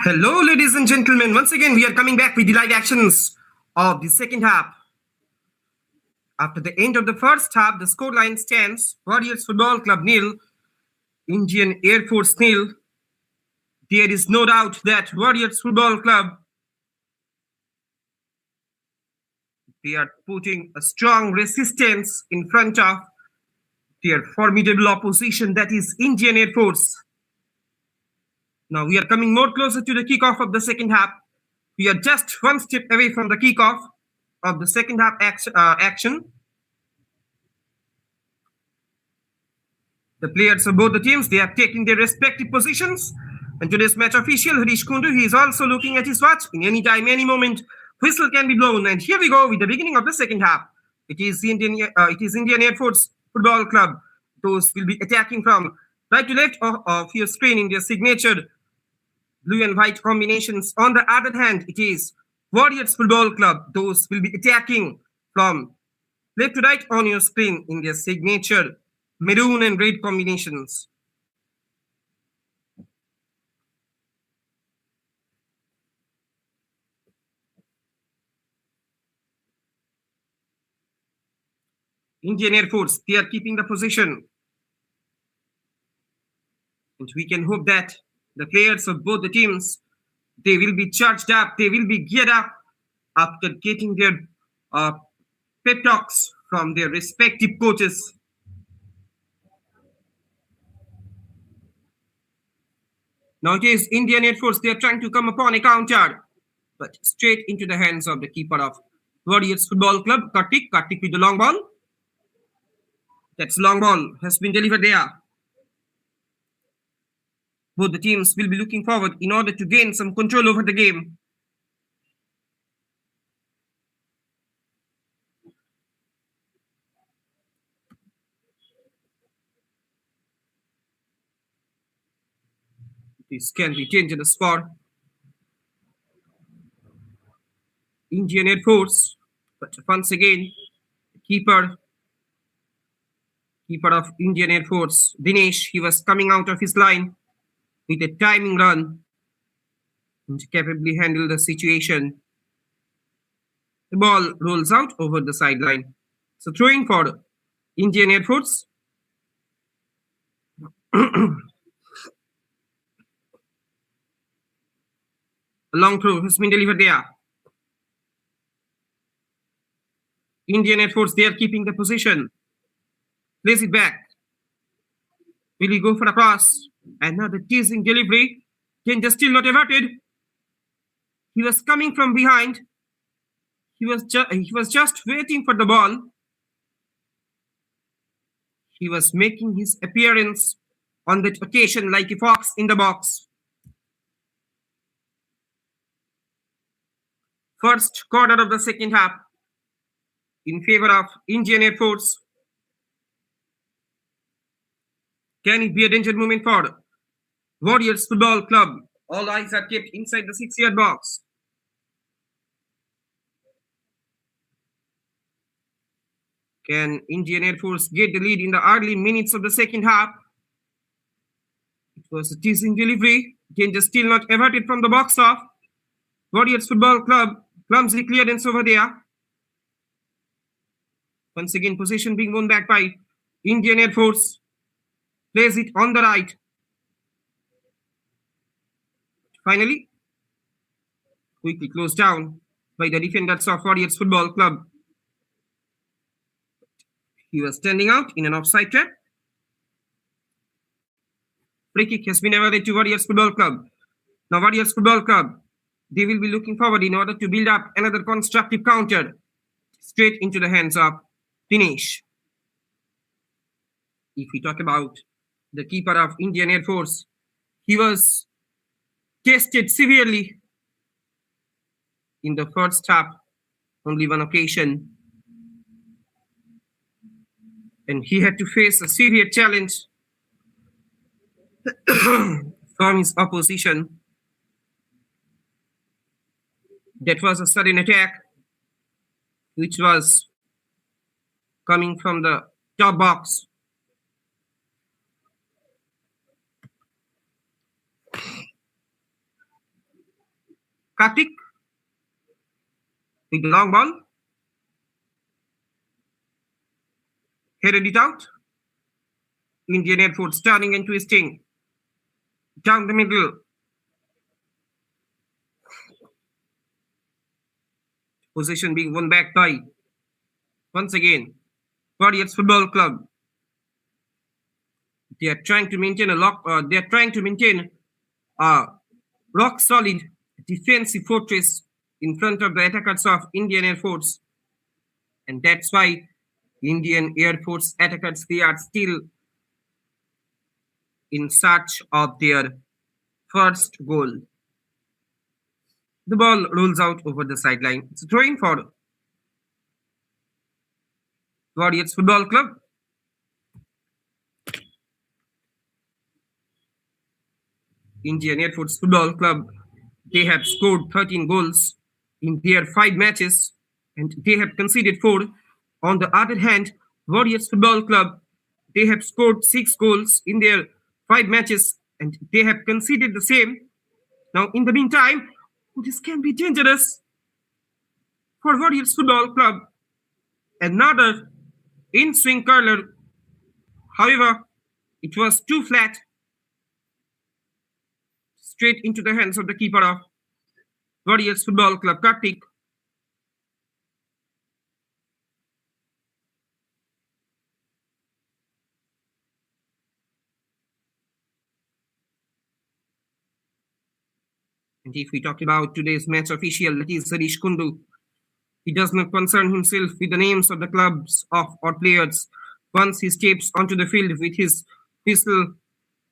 Hello, ladies and gentlemen. Once again, we are coming back with the live actions of the second half. After the end of the first half, the scoreline stands Warriors Football Club nil, Indian Air Force nil. There is no doubt that Warriors Football Club, they are putting a strong resistance in front of their formidable opposition, that is Indian Air Force. Now we are coming more closer to the kickoff of the second half. We are just one step away from the kickoff of the second half action. The players of both the teams, they have taken their respective positions. And today's match official, Harish Kundu, he is also looking at his watch. In any time, any moment, whistle can be blown. And here we go with the beginning of the second half. It is Indian Air Force Football Club. Those will be attacking from right to left of your screen in their signature blue and white combinations. On the other hand, it is Warriors Football Club. Those will be attacking from left to right on your screen in their signature maroon and red combinations. Indian Air Force, they are keeping the position. And we can hope that the players of both the teams, they will be charged up, they will be geared up after getting their pep talks from their respective coaches. Now it is Indian Air Force, they are trying to come upon a counter, but straight into the hands of the keeper of Warriors Football Club, Kartik with the long ball. That's long ball has been delivered there. Both the teams will be looking forward in order to gain some control over the game. This can be dangerous for Indian Air Force, but once again, keeper of Indian Air Force, Dinesh, he was coming out of his line with a timing run and capably handled the situation. The ball rolls out over the sideline. So throwing for Indian Air Force. A long throw has been delivered there. Indian Air Force, they are keeping the position. Plays it back. Will he go for a cross? Another teasing delivery. Danger still not averted. He was coming from behind. He was just waiting for the ball. He was making his appearance on that occasion like a fox in the box. First quarter of the second half in favor of Indian Air Force. Can it be a danger moment for Warriors Football Club? All eyes are kept inside the 6-yard box. Can Indian Air Force get the lead in the early minutes of the second half? It was a teasing delivery. Danger still not averted from the box off. Warriors Football Club, clumsy clearance over there. Once again, possession being won back by Indian Air Force. Plays it on the right. Finally, quickly closed down by the defenders of Warriors Football Club. He was standing out in an offside trap. Free kick has been awarded to Warriors Football Club. Now Warriors Football Club, they will be looking forward in order to build up another constructive counter straight into the hands of Dinesh. If we talk about the keeper of Indian Air Force, he was tested severely in the first half, only one occasion. And he had to face a severe challenge from his opposition. That was a sudden attack, which was coming from the top box. Kartik with the long ball. Headed it out. Indian Air Force turning and twisting. Down the middle. Possession being won back by, once again, Warriors Football Club. They are trying to maintain a rock solid defensive fortress in front of the attackers of Indian Air Force. And that's why Indian Air Force attackers, they are still in search of their first goal. The ball rolls out over the sideline. It's a throw-in for Warriors Football Club. Indian Air Force Football Club, they have scored 13 goals in their 5 matches and they have conceded 4. On the other hand, Warriors Football Club, they have scored 6 goals in their 5 matches and they have conceded the same. Now, in the meantime, this can be dangerous for Warriors Football Club. Another in-swing curler. However, it was too flat. Straight into the hands of the keeper of Warriors Football Club, Kartik. And if we talk about today's match official, that is Harish Kundu, he does not concern himself with the names of the clubs or players. Once he steps onto the field with his whistle,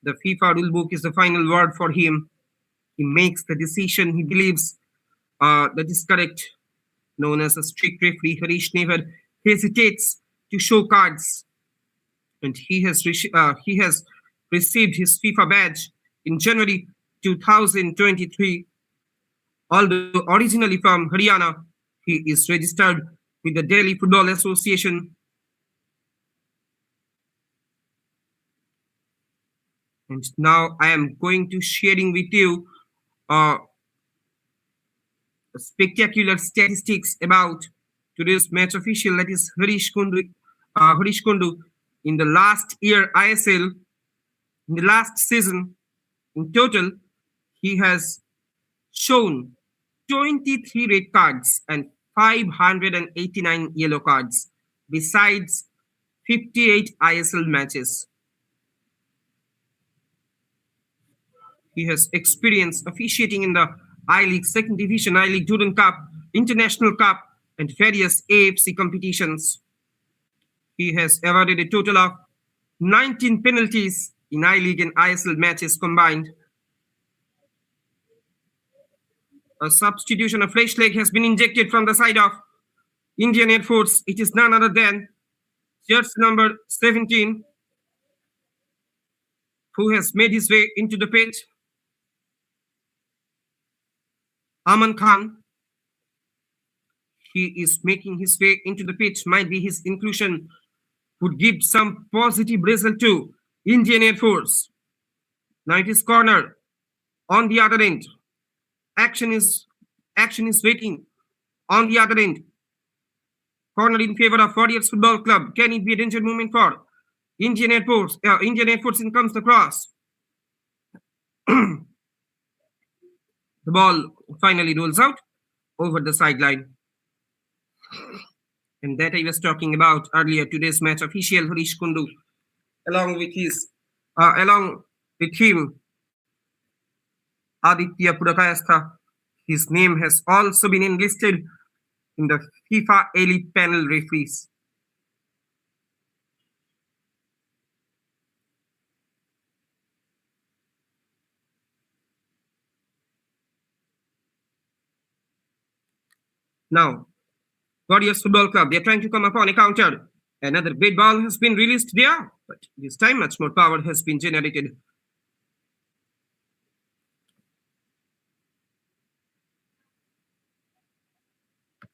the FIFA rulebook is the final word for him. He makes the decision he believes that is correct. Known as a strict referee, Harish never hesitates to show cards. And he has received his FIFA badge in January 2023. Although originally from Haryana, he is registered with the Delhi Football Association. And now I am going to sharing with you spectacular statistics about today's match official, that is Harish Kundu. In the last year ISL, in the last season, in total, he has shown 23 red cards and 589 yellow cards, besides 58 ISL matches. He has experience officiating in the I-League, Second Division, I-League, Durand Cup, International Cup, and various AFC competitions. He has awarded a total of 19 penalties in I-League and ISL matches combined. A substitution, a fresh leg has been injected from the side of Indian Air Force. It is none other than jersey number 17, who has made his way into the pitch. Aman Khan. He is making his way into the pitch. Might be his inclusion would give some positive result to Indian Air Force. Now it is corner on the other end. Action is waiting on the other end. Corner in favor of Warriors Football Club. Can it be a danger movement for Indian Air Force? Indian Air Force, in comes the cross. The ball finally rolls out over the sideline. And that I was talking about earlier, today's match official Harish Kundu, along with him, Aditya Purakayastha. His name has also been enlisted in the FIFA Elite Panel referees. Now, Warriors Football Club, they're trying to come upon a counter. Another great ball has been released there, but this time much more power has been generated.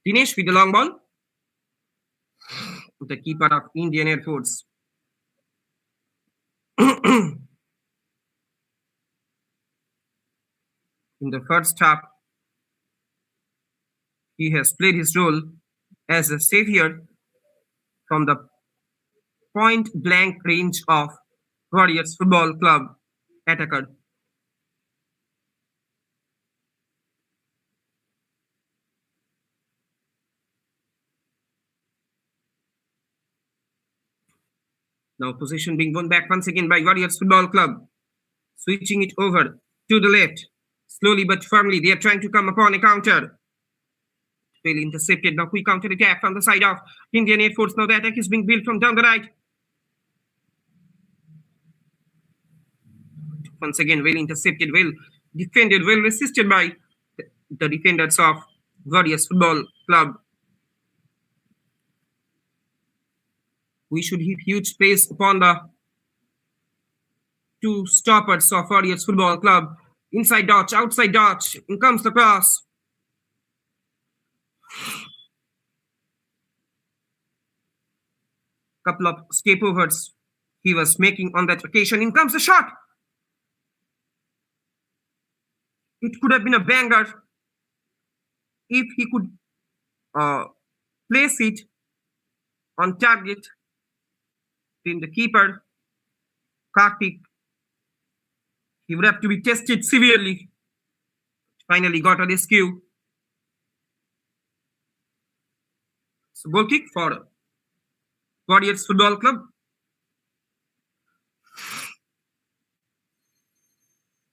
Dinesh with the long ball. The keeper of Indian Air Force. In the first half, He has played his role as a savior from the point blank range of Warriors Football Club attacker. Now possession being won back once again by Warriors Football Club. Switching it over to the left. Slowly but firmly, they are trying to come upon a counter. Well intercepted. Now quick counter attack from the side of Indian Air Force. Now the attack is being built from down the right. Once again, well intercepted, well defended, well resisted by the defenders of Warriors Football Club. We should hit huge pace upon the two stoppers of Warriors Football Club. Inside dodge, outside dodge. In comes the cross. Couple of escapeovers he was making on that occasion. In comes the shot. It could have been a banger if he could place it on target in the keeper, Kartik. He would have to be tested severely. Finally got a rescue. So goal kick for Warriors Football Club.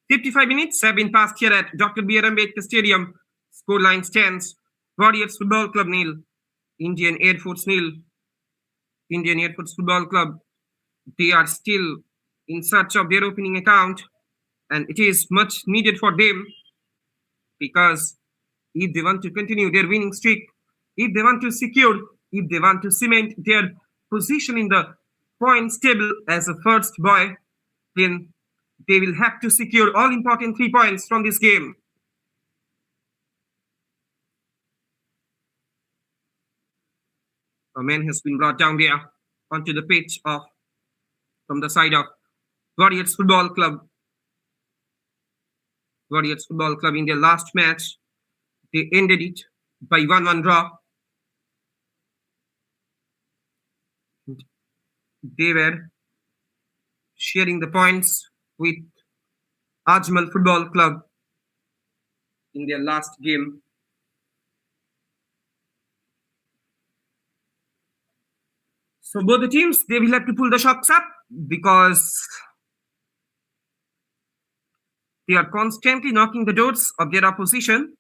"55 minutes have been passed here at Dr. B.R. Ambedkar Stadium. Scoreline stands: Warriors Football Club nil, Indian Air Force nil. Indian Air Force Football Club, they are still in search of their opening account, and it is much needed for them, because if they want to continue their winning streak, if they want to cement their position in the points table as a first boy, then they will have to secure all important 3 points from this game. A man has been brought down there onto the pitch from the side of Warriors Football Club. Warriors Football Club, in their last match, they ended it by 1-1 draw. They were sharing the points with Ajmal Football Club in their last game. So both the teams, they will have to pull the shocks up, because they are constantly knocking the doors of their opposition.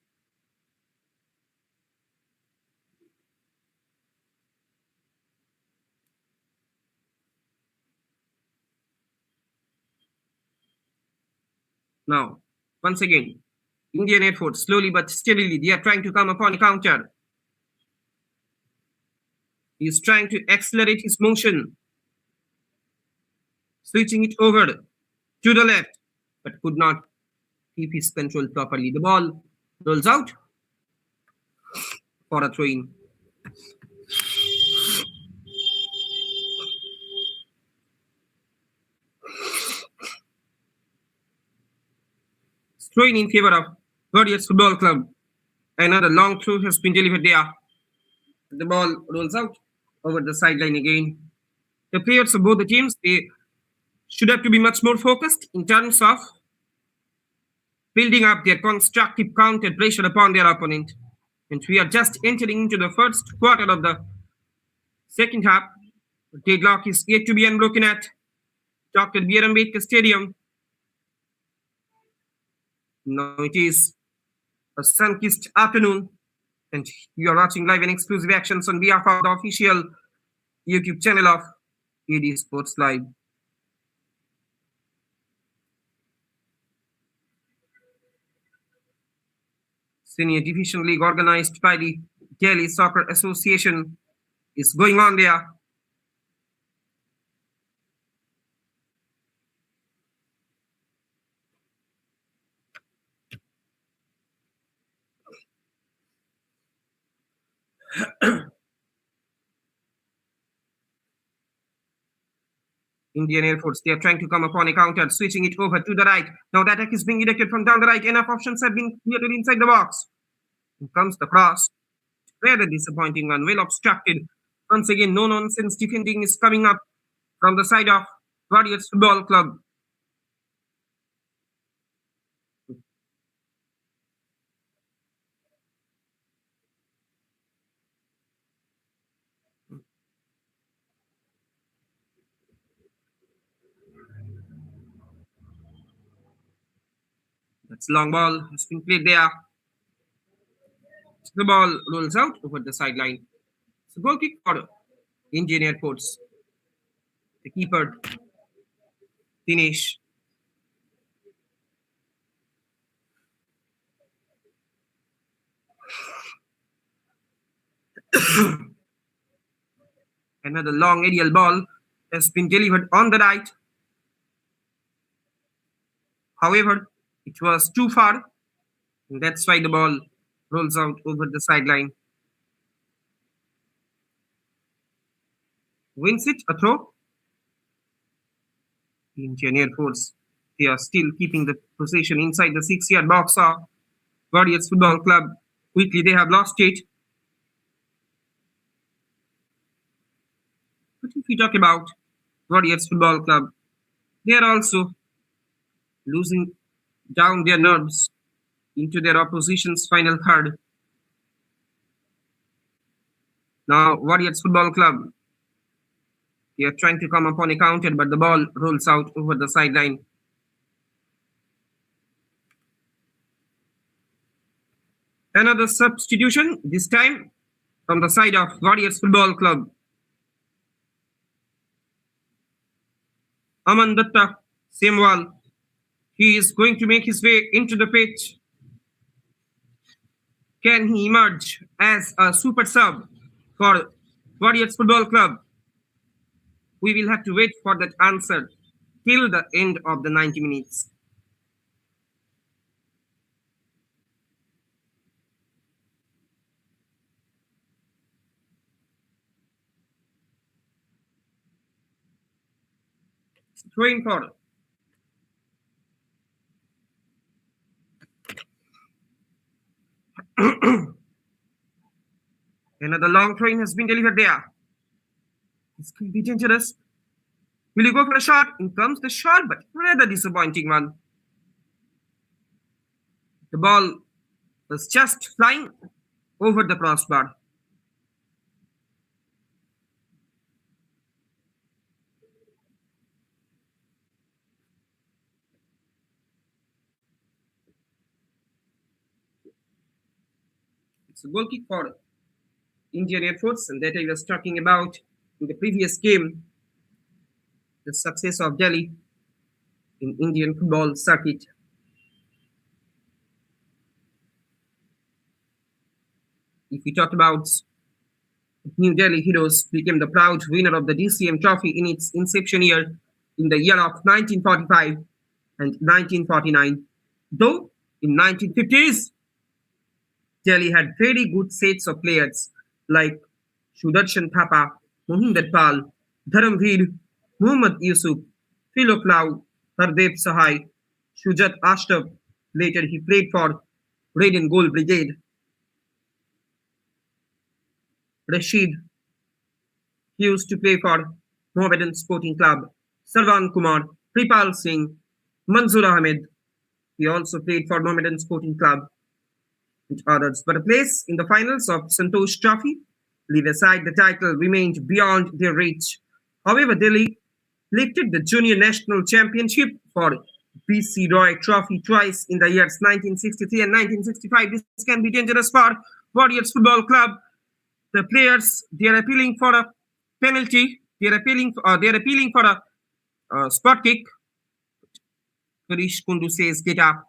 Now, once again, Indian Air Force, slowly but steadily, they are trying to come upon a counter. He is trying to accelerate his motion, switching it over to the left, but could not keep his control properly. The ball rolls out for a throw-in. Throw-in in favor of Warriors Football Club. Another long throw has been delivered there. The ball rolls out over the sideline again. The players of both the teams, they should have to be much more focused in terms of building up their constructive counter pressure upon their opponent. And we are just entering into the first quarter of the second half. The deadlock is yet to be unbroken at Dr. B.R. Ambedkar Stadium. Now it is a sun-kissed afternoon, and you are watching live and exclusive actions on behalf of the official YouTube channel of AD Sports Live. Senior Division League, organized by the Delhi Soccer Association, is going on there. Indian Air Force, they are trying to come upon a counter, switching it over to the right. Now the attack is being directed from down the right. Enough options have been created inside the box. Here comes the cross. Rather disappointing one, well obstructed. Once again, no nonsense defending is coming up from the side of Warriors Football Club. That's long ball has been played there. The ball rolls out over the sideline. So goal kick for Indian Airports. The keeper, Dinesh. Another long aerial ball has been delivered on the right. However, it was too far, and that's why the ball rolls out over the sideline. Wins it a throw. The Indian Air Force, they are still keeping the possession inside the 6-yard box of Warriors Football Club. Quickly, they have lost it. But if we talk about Warriors Football Club, they are also losing down their nerves into their opposition's final third. Now, Warriors Football Club, they are trying to come upon a counter, but the ball rolls out over the sideline. Another substitution, this time from the side of Warriors Football Club. Aman Datta Semwal, he is going to make his way into the pitch. Can he emerge as a super sub for Warriors Football Club? We will have to wait for that answer till the end of the 90 minutes. Throwing for another long throw has been delivered there. This could be dangerous. Will you go for a shot? In comes the shot, but rather disappointing one. The ball was just flying over the crossbar. It's a goal kick for Indian Air Force, and that I was talking about in the previous game, the success of Delhi in Indian football circuit. If we talk about New Delhi Heroes became the proud winner of the DCM trophy in its inception year in the year of 1945 and 1949. Though in 1950s, Delhi had very good sets of players like Sudarshan Thapa, Mohinder Pal, Dharamveer, Muhammad Yusuf, Philip Lau, Hardev Sahai, Shujat Ashtaf. Later he played for Red and Gold Brigade. Rashid, he used to play for Mohammedan Sporting Club. Sarwan Kumar, Pripal Singh, Manzoor Ahmed, he also played for Mohammedan Sporting Club and others. But a place in the finals of Santosh Trophy, leave aside the title, remained beyond their reach. However, Delhi lifted the Junior National Championship for BC Roy Trophy twice in the years 1963 and 1965. This can be dangerous for Warriors Football Club. The players, they are appealing for a penalty. They are appealing for a spot kick. Harish Kundu says, "Get up."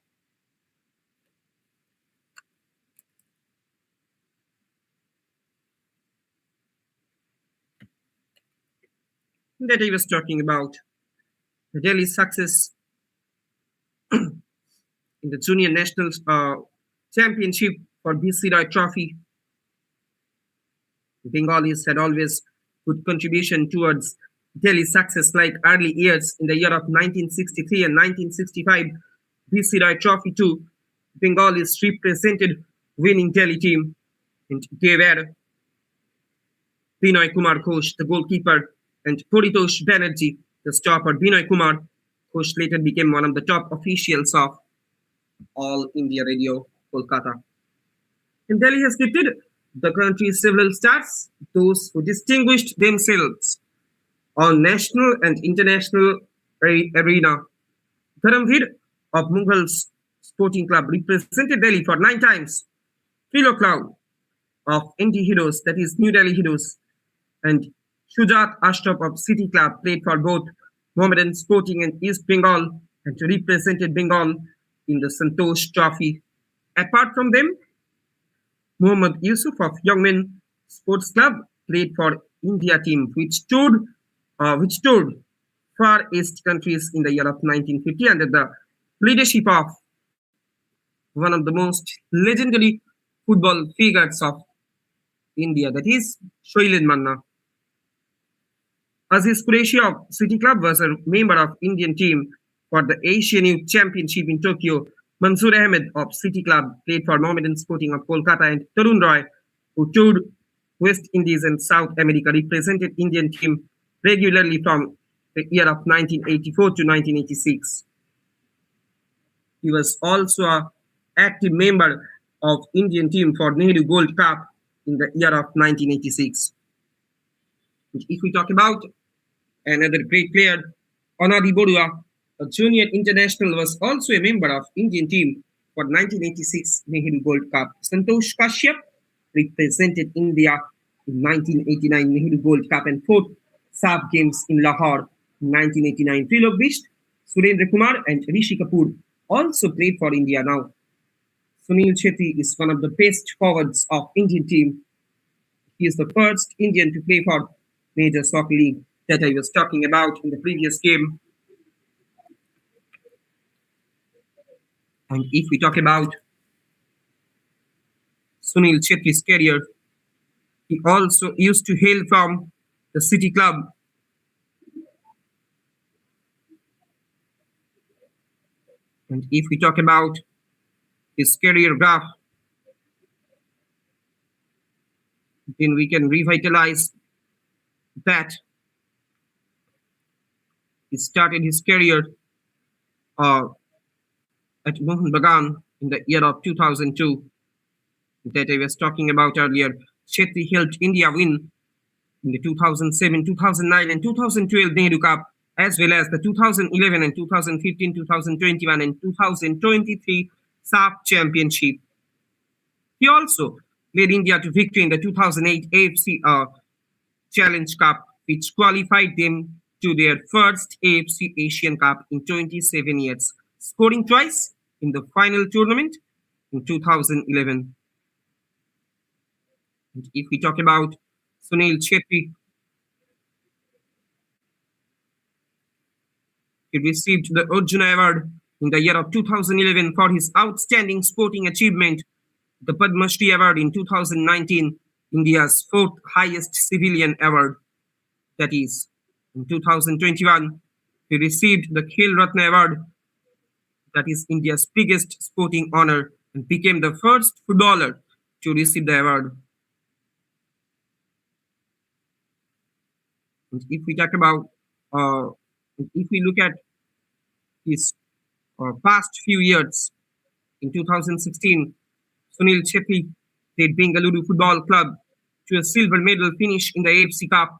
That I was talking about the Delhi success in the Junior National Championship for BC Roy Trophy. Bengalis had always good contribution towards Delhi's success, like early years in the year of 1963 and 1965. BC Roy Trophy 2, Bengalis represented winning Delhi team. And they were Binoy Kumar Ghosh, the goalkeeper, and Paritosh Banerjee, the stopper. Binoy Kumar Ghosh later became one of the top officials of All India Radio, Kolkata. And Delhi has gifted the country's several stars, those who distinguished themselves on national and international arena. Dharamveer of Mughals Sporting Club represented Delhi for 9 times. Trilo Cloud of ND Heroes, that is New Delhi Heroes, and Shujat Ashraf of City Club played for both Mohammedan Sporting and East Bengal and represented Bengal in the Santosh Trophy. Apart from them, Mohammad Yusuf of Young Men Sports Club played for India team, which toured Far East countries in the year of 1950 under the leadership of one of the most legendary football figures of India, that is Shoilin Manna. Aziz Qureshi of City Club was a member of Indian team for the Asian Youth Championship in Tokyo. Mansoor Ahmed of City Club played for Mohammedan Sporting of Kolkata, and Tarun Roy, who toured West Indies and South America, represented Indian team regularly from the year of 1984 to 1986. He was also an active member of Indian team for Nehru Gold Cup in the year of 1986. If we talk about another great player, Anadi Borua, a junior international, was also a member of Indian team for 1986 Nehru Gold Cup. Santosh Kashyap represented India in 1989 Nehru Gold Cup and fought SAF games in Lahore in 1989. Trilok Bisht, Surendra Kumar and Rishi Kapoor also played for India now. Sunil Shetty is one of the best forwards of Indian team. He is the first Indian to play for Major Soccer League that I was talking about in the previous game. And if we talk about Sunil Shetty's career, he also used to hail from the City Club. And if we talk about his career graph, then we can revitalize that. He started his career at Mohun Bagan in the year of 2002 that I was talking about earlier. Shetty helped India win in the 2007, 2009 and 2012 Nehru Cup, as well as the 2011 and 2015, 2021 and 2023 SAF Championship. He also led India to victory in the 2008 AFC Challenge Cup, which qualified them to their first AFC Asian Cup in 27 years, scoring twice in the final tournament in 2011. And if we talk about Sunil Shetty, he received the Arjuna Award in the year of 2011 for his outstanding sporting achievement, the Padma Shri Award in 2019, India's fourth highest civilian award. That is, in 2021, he received the Khel Ratna Award, that is India's biggest sporting honor, and became the first footballer to receive the award. And if we talk about, if we look at his past few years, in 2016, Sunil Shetty led Bengaluru Football Club to a silver medal finish in the AFC Cup.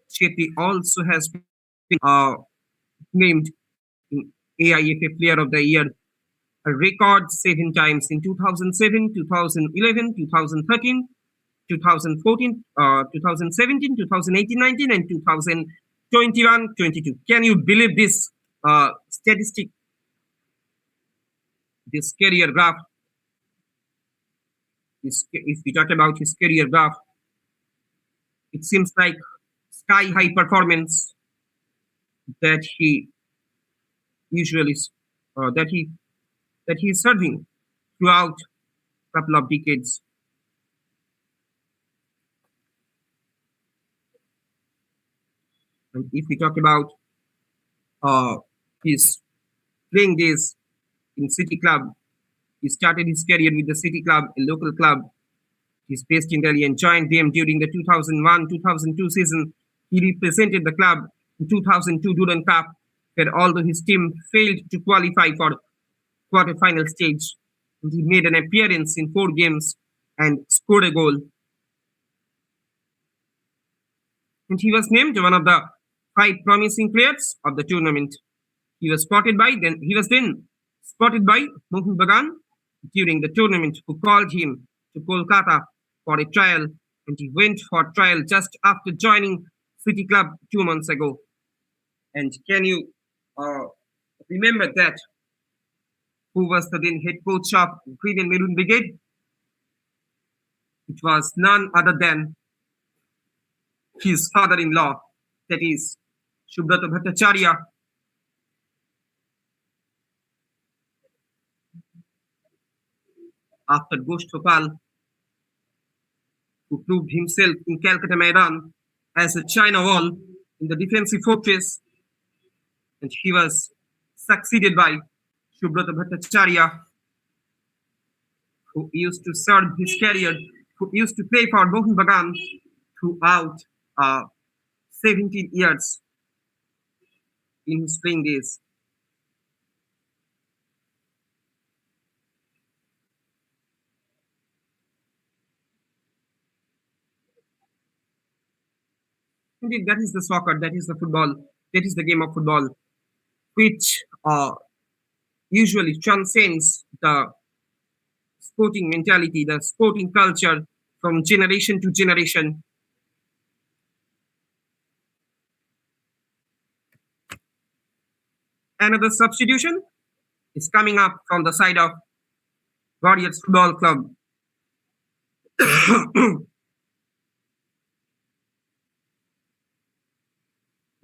Shetty also has been named AIFA Player of the Year a record 7 times in 2007, 2011, 2013, 2014, 2017, 2018-19 and 2021-22. Can you believe this statistic, this career graph? If we talk about his career graph, it seems like sky-high performance that he usually that he is serving throughout a couple of decades. And if we talk about his playing days in City Club, he started his career with the City Club, a local club. He's based in Delhi and joined them during the 2001-2002 season. He represented the club in 2002 Duran Cup, where although his team failed to qualify for quarter-final stage, he made an appearance in 4 games and scored a goal. And he was named one of the 5 promising players of the tournament. He was then spotted by Mohun Bagan during the tournament, who called him to Kolkata for a trial, and he went for trial just after joining City Club 2 months ago. And can you remember that? Who was the then head coach of Green and Maroon Brigade? It was none other than his father-in-law, that is Subrata Bhattacharya. After Ghosh Gopal, who proved himself in Calcutta Maidan as a China wall in the defensive fortress, and he was succeeded by Subrata Bhattacharya, who used to serve his career, who used to play for Mohun Bagan throughout 17 years in his playing days. Indeed, that is the soccer, that is the football, that is the game of football, which usually transcends the sporting mentality, the sporting culture from generation to generation. Another substitution is coming up from the side of Warriors Football Club.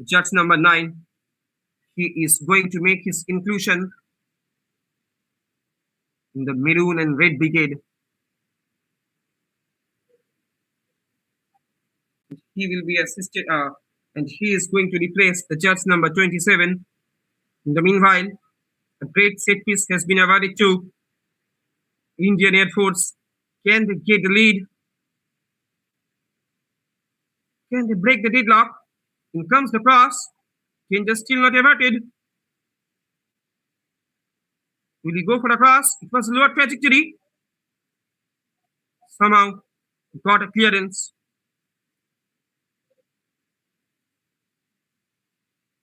Judge number 9, he is going to make his inclusion in the Maroon and Red Brigade. He will be assisted, and he is going to replace the judge number 27. In the meanwhile, a great set piece has been awarded to Indian Air Force. Can they get the lead? Can they break the deadlock? In comes the cross. Danger still not averted. Will he go for a cross? It was a lower trajectory. Somehow got a clearance.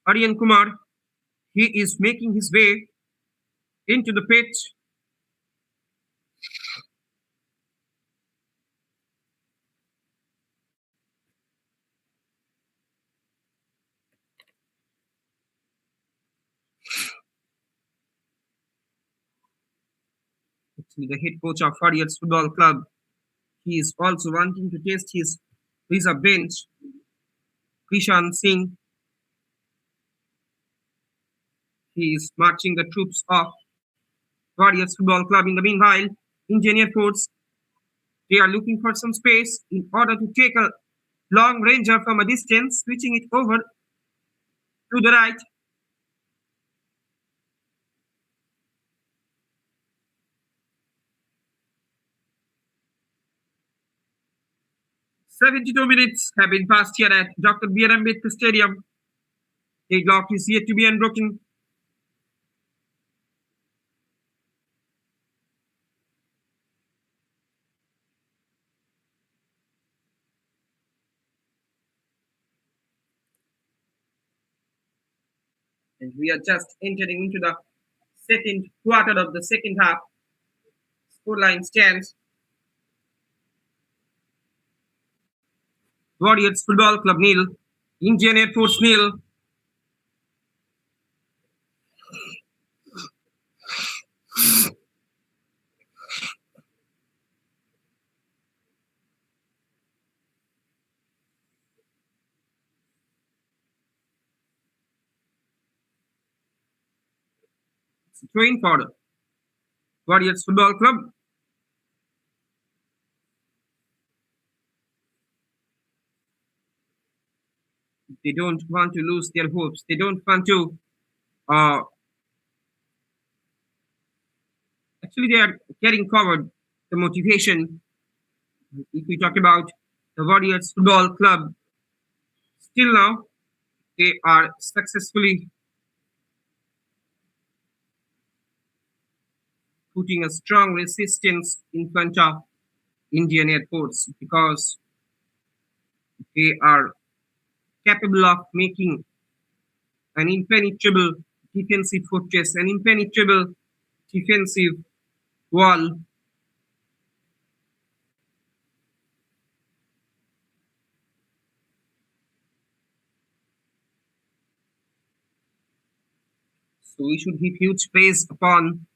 Aryan Kumar, he is making his way into the pitch. Actually, the head coach of Warriors Football Club, he is also wanting to test his reserve bench. Krishan Singh, he is marching the troops of Warriors Football Club. In the meanwhile, Indian Air Force, they are looking for some space in order to take a long ranger from a distance, switching it over to the right. "72 minutes have been passed here at Dr. B.R. Ambedkar Stadium. Deadlock is yet to be unbroken. And we are just entering into the second quarter of the second half. Scoreline stands Warriors Football Club nil, Indian Air Force nil. It's a train for Warriors Football Club. They don't want to lose their hopes. They don't want to. Actually, they are carrying forward the motivation If we talk about the Warriors Football Club, still now they are successfully putting a strong resistance in front of Indian airports because they are capable of making an impenetrable defensive fortress, an impenetrable defensive wall. So we should heap huge praise upon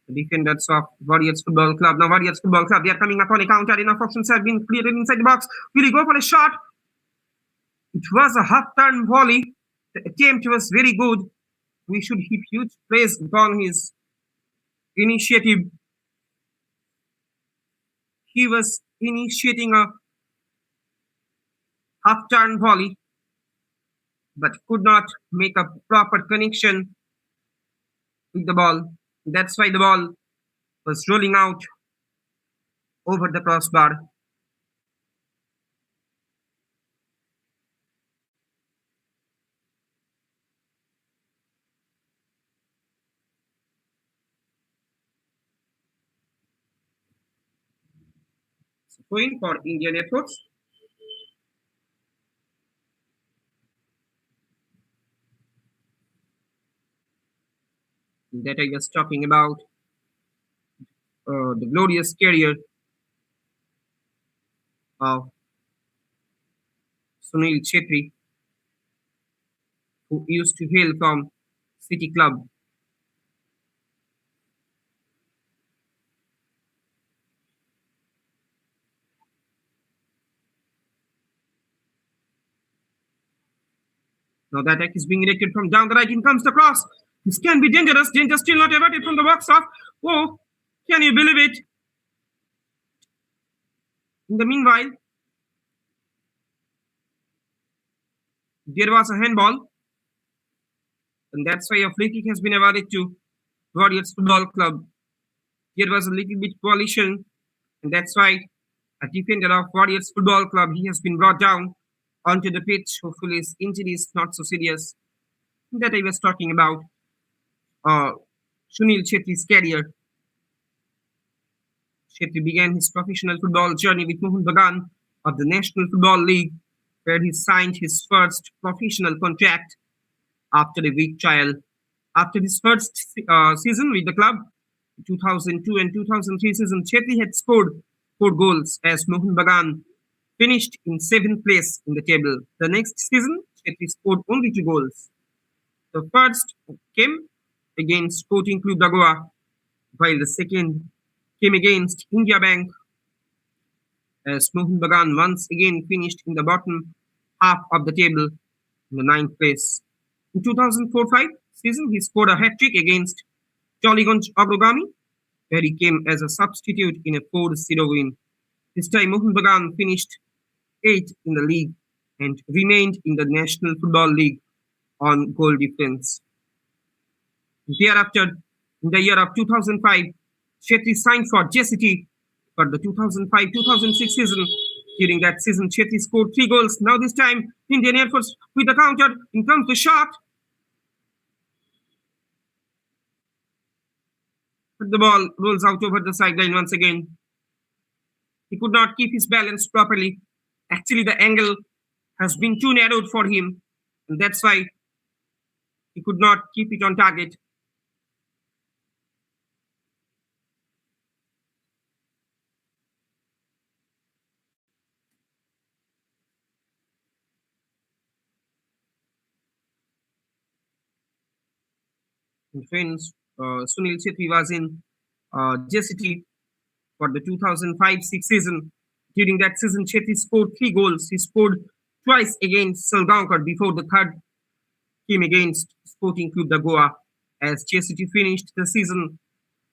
the defenders of Warriors Football Club. Now Warriors Football Club, they are coming upon a counter. Enough options have been created inside the box. Will he go for a shot? It was a half-turn volley. The attempt was very good. We should heap huge praise upon his initiative. He was initiating a half-turn volley, but could not make a proper connection with the ball. That's why the ball was rolling out over the crossbar. So point for Indian Air Force. That I was talking about the glorious career of Sunil Chetri, who used to hail from City Club. Now the attack is being directed from down the right. In comes the cross. This can be dangerous. Danger still not averted from the box off. Oh, can you believe it? In the meanwhile, there was a handball. And that's why a free kick has been awarded to Warriors Football Club. There was a little bit collision. And that's why a defender of Warriors Football Club, he has been brought down onto the pitch. Hopefully his injury is not so serious. That I was talking about Sunil Chetri's career. Chetri began his professional football journey with Mohun Bagan of the National Football League, where he signed his first professional contract after a week trial. After his first season with the club, 2002 and 2003 season, Chetri had scored 4 goals as Mohun Bagan finished in 7th place in the table. The next season, Chetri scored only 2 goals. The first came against Sporting Club da Goa, while the second came against India Bank, as Mohun Bagan once again finished in the bottom half of the table in the 9th place. In 2004-05 season, he scored a hat-trick against Jollygunj Agrogami, where he came as a substitute in a 4-0 win. This time, Mohun Bagan finished 8th in the league and remained in the National Football League on goal difference. Thereafter, in the year of 2005, Chetri signed for JCT for the 2005-2006 season. During that season, Chetri scored 3 goals. Now this time, Indian Air Force with the counter. In comes the shot. But the ball rolls out over the sideline once again. He could not keep his balance properly. Actually, the angle has been too narrowed for him, and that's why he could not keep it on target. And friends, Sunil Chetri was in JCT for the 2005-06 season. During that season, Chetri scored 3 goals. He scored twice against Salgaonkar before the third came against Sporting Club da Goa, as JCT finished the season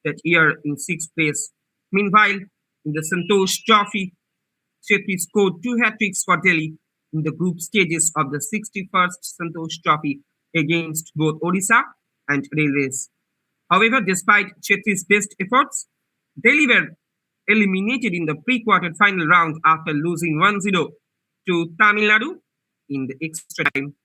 that year in 6th place. Meanwhile, in the Santosh Trophy, Chetri scored 2 hat-tricks for Delhi in the group stages of the 61st Santosh Trophy against both Odisha and Railways. However, despite Chetri's best efforts, Delhi were eliminated in the pre-quarter final round after losing 1-0 to Tamil Nadu in the extra time.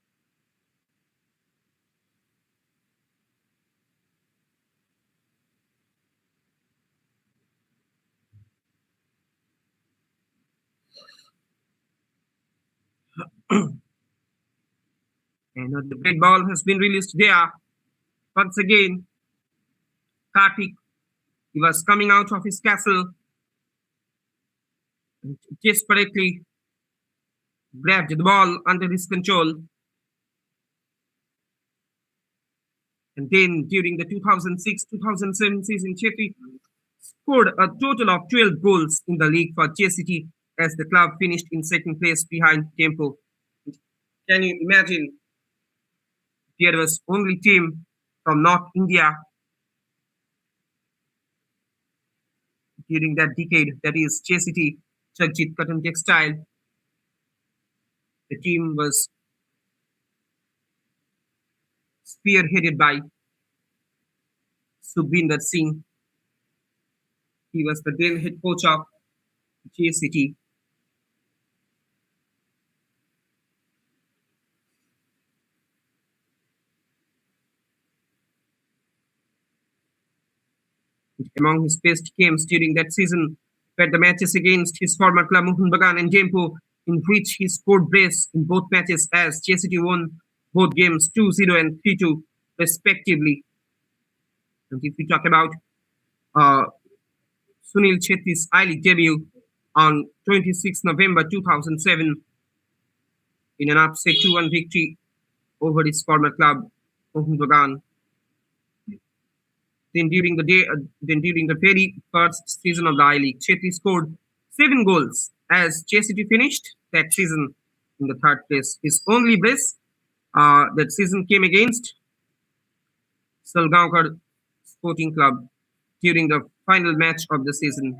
And the red ball has been released there. Once again, Karthik, he was coming out of his castle and desperately grabbed the ball under his control. And then during the 2006-2007 season, Chetri scored a total of 12 goals in the league for JCT as the club finished in second place behind Tempo. Can you imagine? There was only team from North India during that decade, that is JCT, Jagjit Cotton Textile. The team was spearheaded by Sukhvinder Singh. He was the then head coach of JCT. Among his best games during that season were the matches against his former club Mohun Bagan and Dempo, in which he scored brace in both matches as JCT won both games 2-0 and 3-2 respectively. And if we talk about Sunil Chetri's I-League debut on 26 November 2007 in an upset 2-1 victory over his former club Mohun Bagan. Then during the very first season of the I-League, Chetri scored 7 goals as JCT finished that season in the third place. His only brace that season came against Salgaonkar Sporting Club during the final match of the season.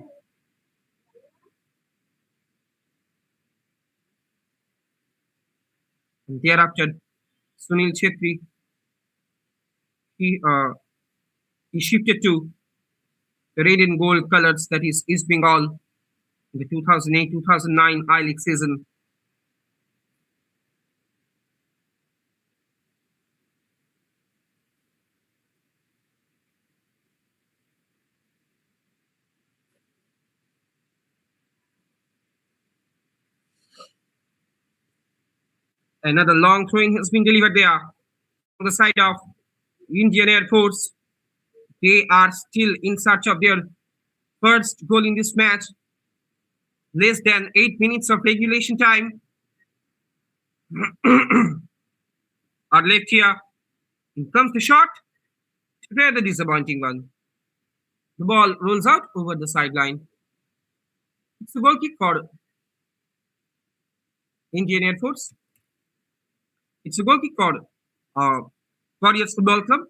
And thereafter, Sunil Chetri, he shifted to the red and gold colors, that is East Bengal, in the 2008-2009 I-League season. Another long throwing has been delivered there on the side of Indian Air Force. They are still in search of their first goal in this match. Less than 8 minutes of regulation time are left here. In comes the shot. Rather disappointing one. The ball rolls out over the sideline. It's a goal kick for Indian Air Force. It's a goal kick for Warriors Football Club.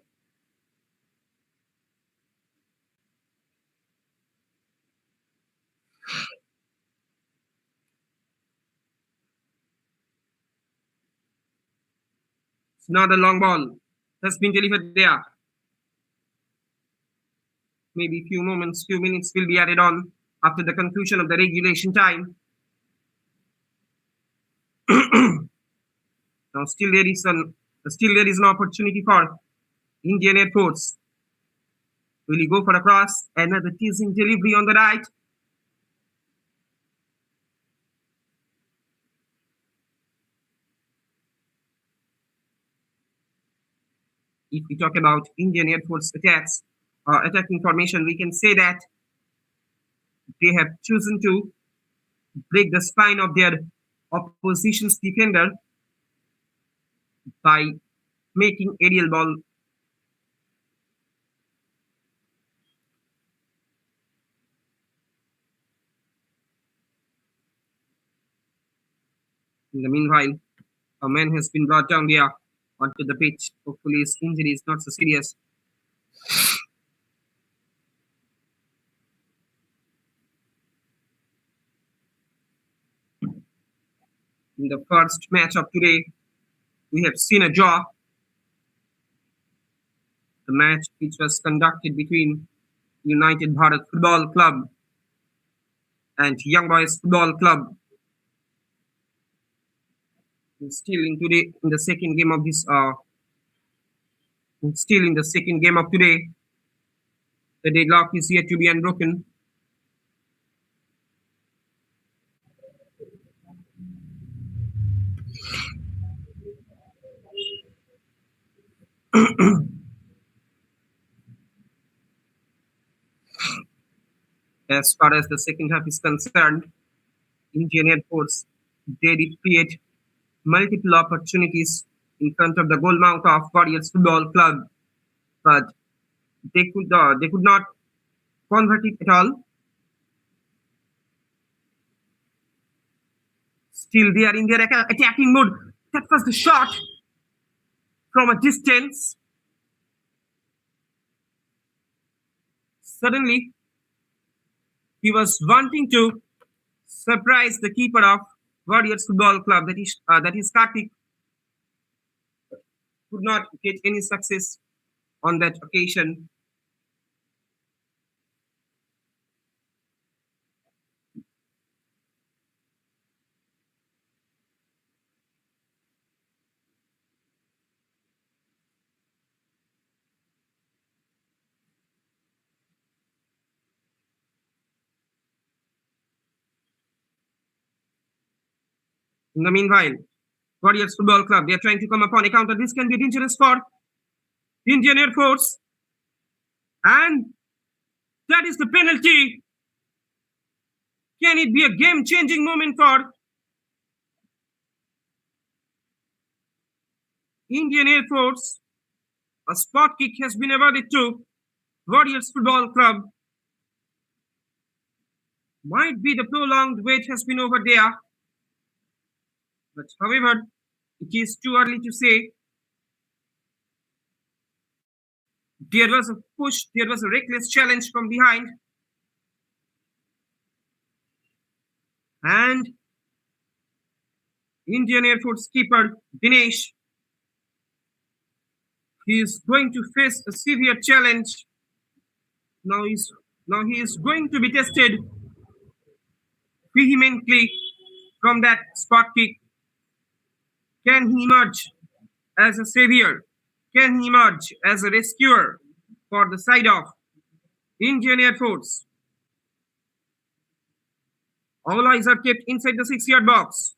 It's another long ball has been delivered there. Maybe few minutes will be added on after the conclusion of the regulation time. Now still there is an opportunity for Indian Air Force. Will he go for a cross? Another teasing delivery on the right. If we talk about Indian Air Force attacking formation, we can say that they have chosen to break the spine of their opposition's defender by making aerial ball. In the meanwhile, a man has been brought down there onto the pitch. Hopefully his injury is not so serious. In the first match of today, we have seen a draw. The match which was conducted between United Bharat Football Club and Young Boys Football Club. Still in today in the second game of this still in the second game of today. The deadlock is yet to be unbroken. As far as the second half is concerned, Indian Air Force they did create multiple opportunities in front of the goal mouth of Warriors Football Club, but they could not convert it at all. Still, they are in their attacking mode. That was the shot from a distance. Suddenly, he was wanting to surprise the keeper of Warriors Football Club, that is Karthik. Could not get any success on that occasion. In the meanwhile, Warriors Football Club, they are trying to come upon a counter. This can be dangerous for Indian Air Force. And that is the penalty. Can it be a game-changing moment for Indian Air Force? A spot kick has been awarded to Warriors Football Club. Might be the prolonged wait has been over there. But however, it is too early to say. There was a push, there was a reckless challenge from behind. And Indian Air Force keeper Dinesh, he is going to face a severe challenge. Now he is going to be tested vehemently from that spot kick. Can he emerge as a savior? Can he emerge as a rescuer for the side of Indian Air Force? All eyes are kept inside the 6-yard box.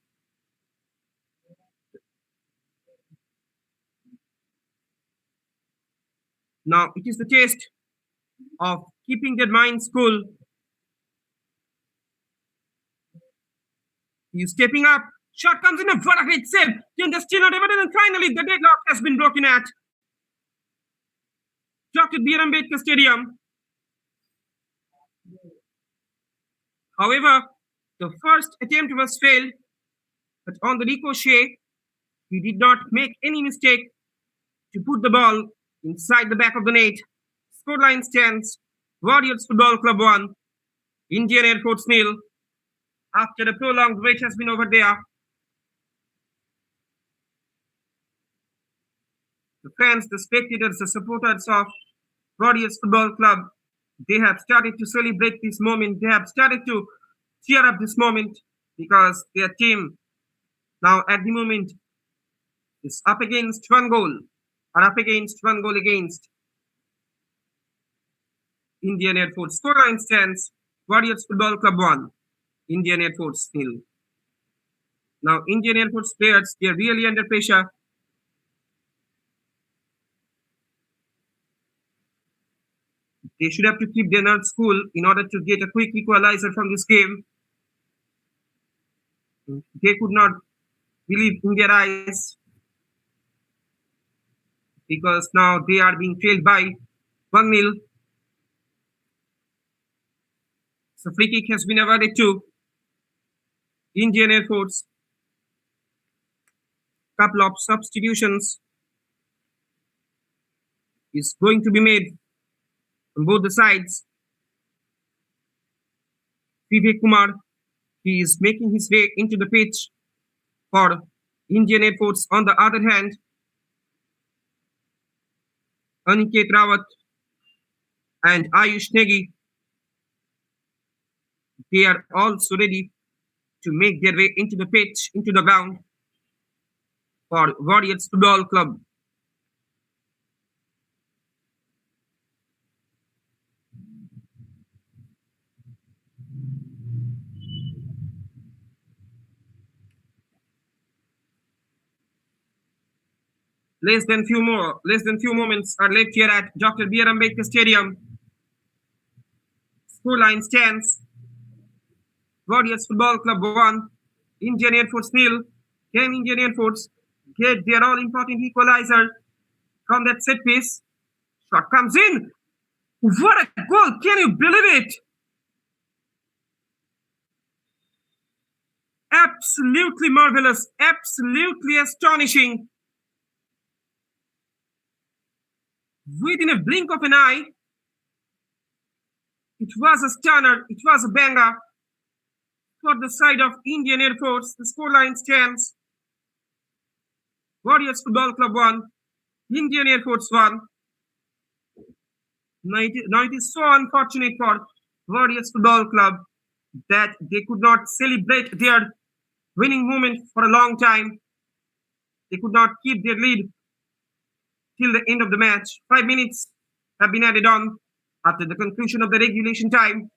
Now it is the test of keeping their minds cool. He's stepping up. Shot comes in. What a great save. Can they still not evident? And finally, the deadlock has been broken at Dr. Ambedkar Stadium. However, the first attempt was failed, but on the ricochet, he did not make any mistake to put the ball inside the back of the net. Scoreline stands Warriors Football Club 1, Indian Air Force 0. After a prolonged wait has been over there. The fans, the spectators, the supporters of Warriors Football Club, they have started to celebrate this moment. They have started to cheer up this moment because their team now at the moment is up against one goal against Indian Air Force. Scoreline stands Warriors Football Club 1, Indian Air Force 0. Now Indian Air Force players, they are really under pressure. They should have to keep their nerves cool in order to get a quick equalizer from this game. They could not believe in their eyes because now they are being trailed by 1-0. So free kick has been awarded to Indian Air Force. Couple of substitutions is going to be made on both the sides. Vivek Kumar, he is making his way into the pitch for Indian Air Force. On the other hand, Aniket Rawat and Ayush Negi. They are also ready to make their way into the pitch, into the ground for Warriors Football Club. Less than few moments are left here at Dr. B.R. Ambedkar Stadium. Scoreline stands: Warriors Football Club 1, Indian Air Force nil. Can Indian Air Force get their all-important equalizer from that set piece? Shot comes in. What a goal! Can you believe it? Absolutely marvelous, absolutely astonishing. Within a blink of an eye, it was a stunner, it was a banger. For the side of Indian Air Force, the scoreline stands: Warriors Football Club 1, Indian Air Force 1. Now it is so unfortunate for Warriors Football Club that they could not celebrate their winning moment for a long time. They could not keep their lead till the end of the match. 5 minutes have been added on after the conclusion of the regulation time.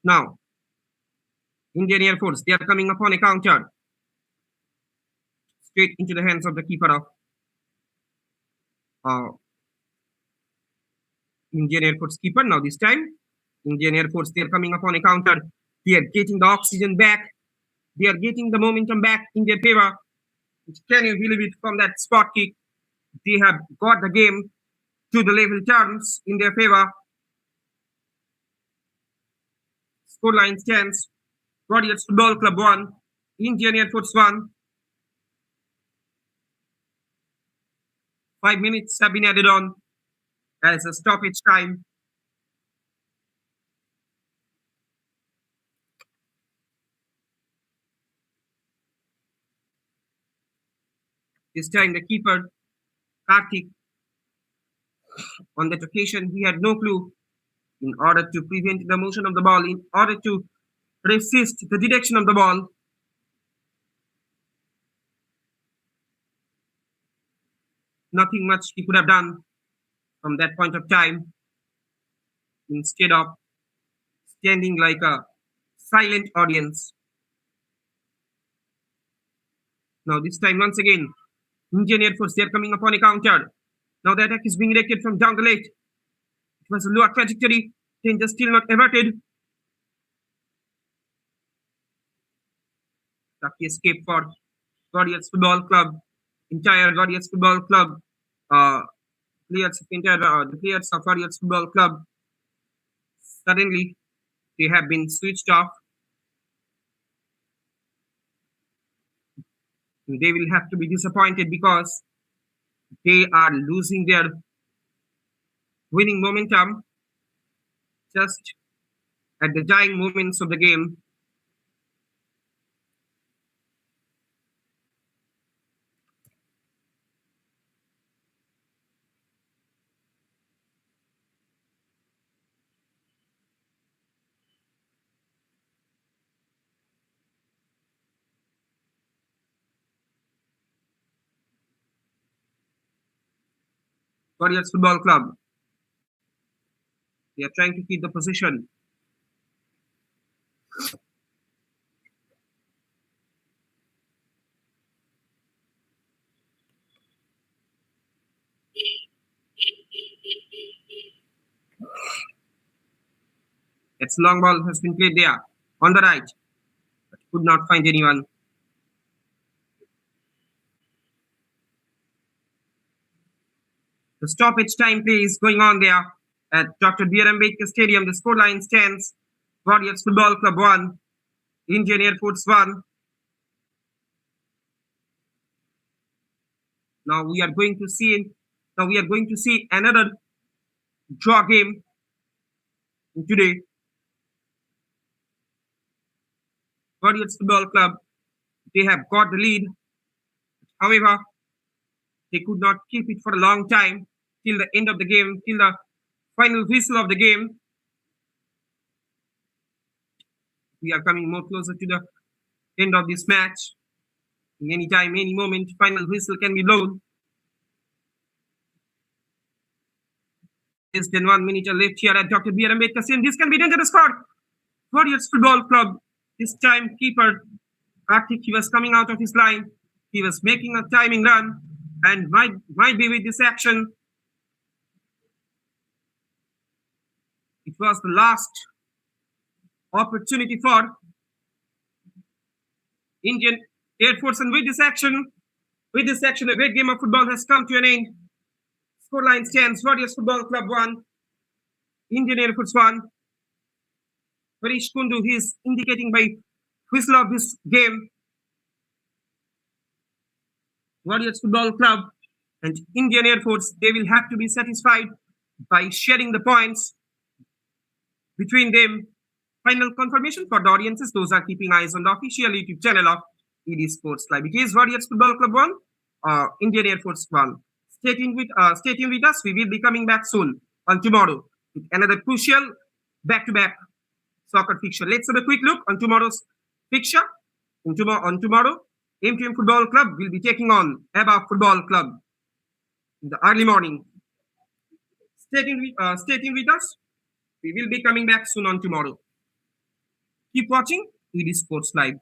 Now, Indian Air Force, they are coming upon a counter straight into the hands of the keeper of uh, Indian Air Force keeper. Now this time, Indian Air Force, they are coming upon a counter. They are getting the oxygen back. They are getting the momentum back in their favor. Can you believe it? From that spot kick, they have got the game to the level terms in their favor. Scoreline stands: Warriors Football Club 1, Indian Air Force 1. 5 minutes have been added on as a stoppage time. This time the keeper, Karthik, on that occasion, he had no clue. In order to prevent the motion of the ball, in order to resist the direction of the ball, nothing much he could have done from that point of time. Instead of standing like a silent audience. Now this time once again, Indian Air Force, they are coming upon a counter. Now the attack is being directed from down the left. It was a lower trajectory, danger still not averted. Lucky escape for Warriors Football Club. Entire Warriors Football Club the players of Warriors Football Club, suddenly they have been switched off. They will have to be disappointed because they are losing their winning momentum just at the dying moments of the game. Warriors Football Club, they are trying to keep the position. Its long ball has been played there on the right, but could not find anyone. The stoppage time play is going on there at Dr. B.R. Ambedkar Stadium. The scoreline stands: Warriors Football Club 1, Indian Air Force 1. Now we are going to see another draw game today. Warriors Football Club, they have got the lead. However, they could not keep it for a long time till the end of the game, till the final whistle of the game. We are coming more closer to the end of this match. Anytime, any moment, final whistle can be blown. Less than 1 minute left here at Dr. B.R. Ambedkar Stadium. This can be dangerous for Warriors Football Club. This time, keeper Karthik, he was coming out of his line. He was making a timing run, and might be with this action. It was the last opportunity for Indian Air Force, and with this action, a great game of football has come to an end. Scoreline stands: Warriors Football Club 1, Indian Air Force 1. Harish Kundu, he is indicating by whistle of this game. Warriors Football Club and Indian Air Force, they will have to be satisfied by sharing the points between them. Final confirmation for the audiences, those are keeping eyes on the official YouTube channel of ED Sports Live. It is Warriors Football Club 1, Indian Air Force 1. Stay tuned with us. We will be coming back soon on tomorrow with another crucial back-to-back soccer fixture. Let's have a quick look on tomorrow's fixture. On tomorrow, M2M Football Club will be taking on ABBA Football Club in the early morning. Stay tuned with us. We will be coming back soon on tomorrow. Keep watching ED Sports Live.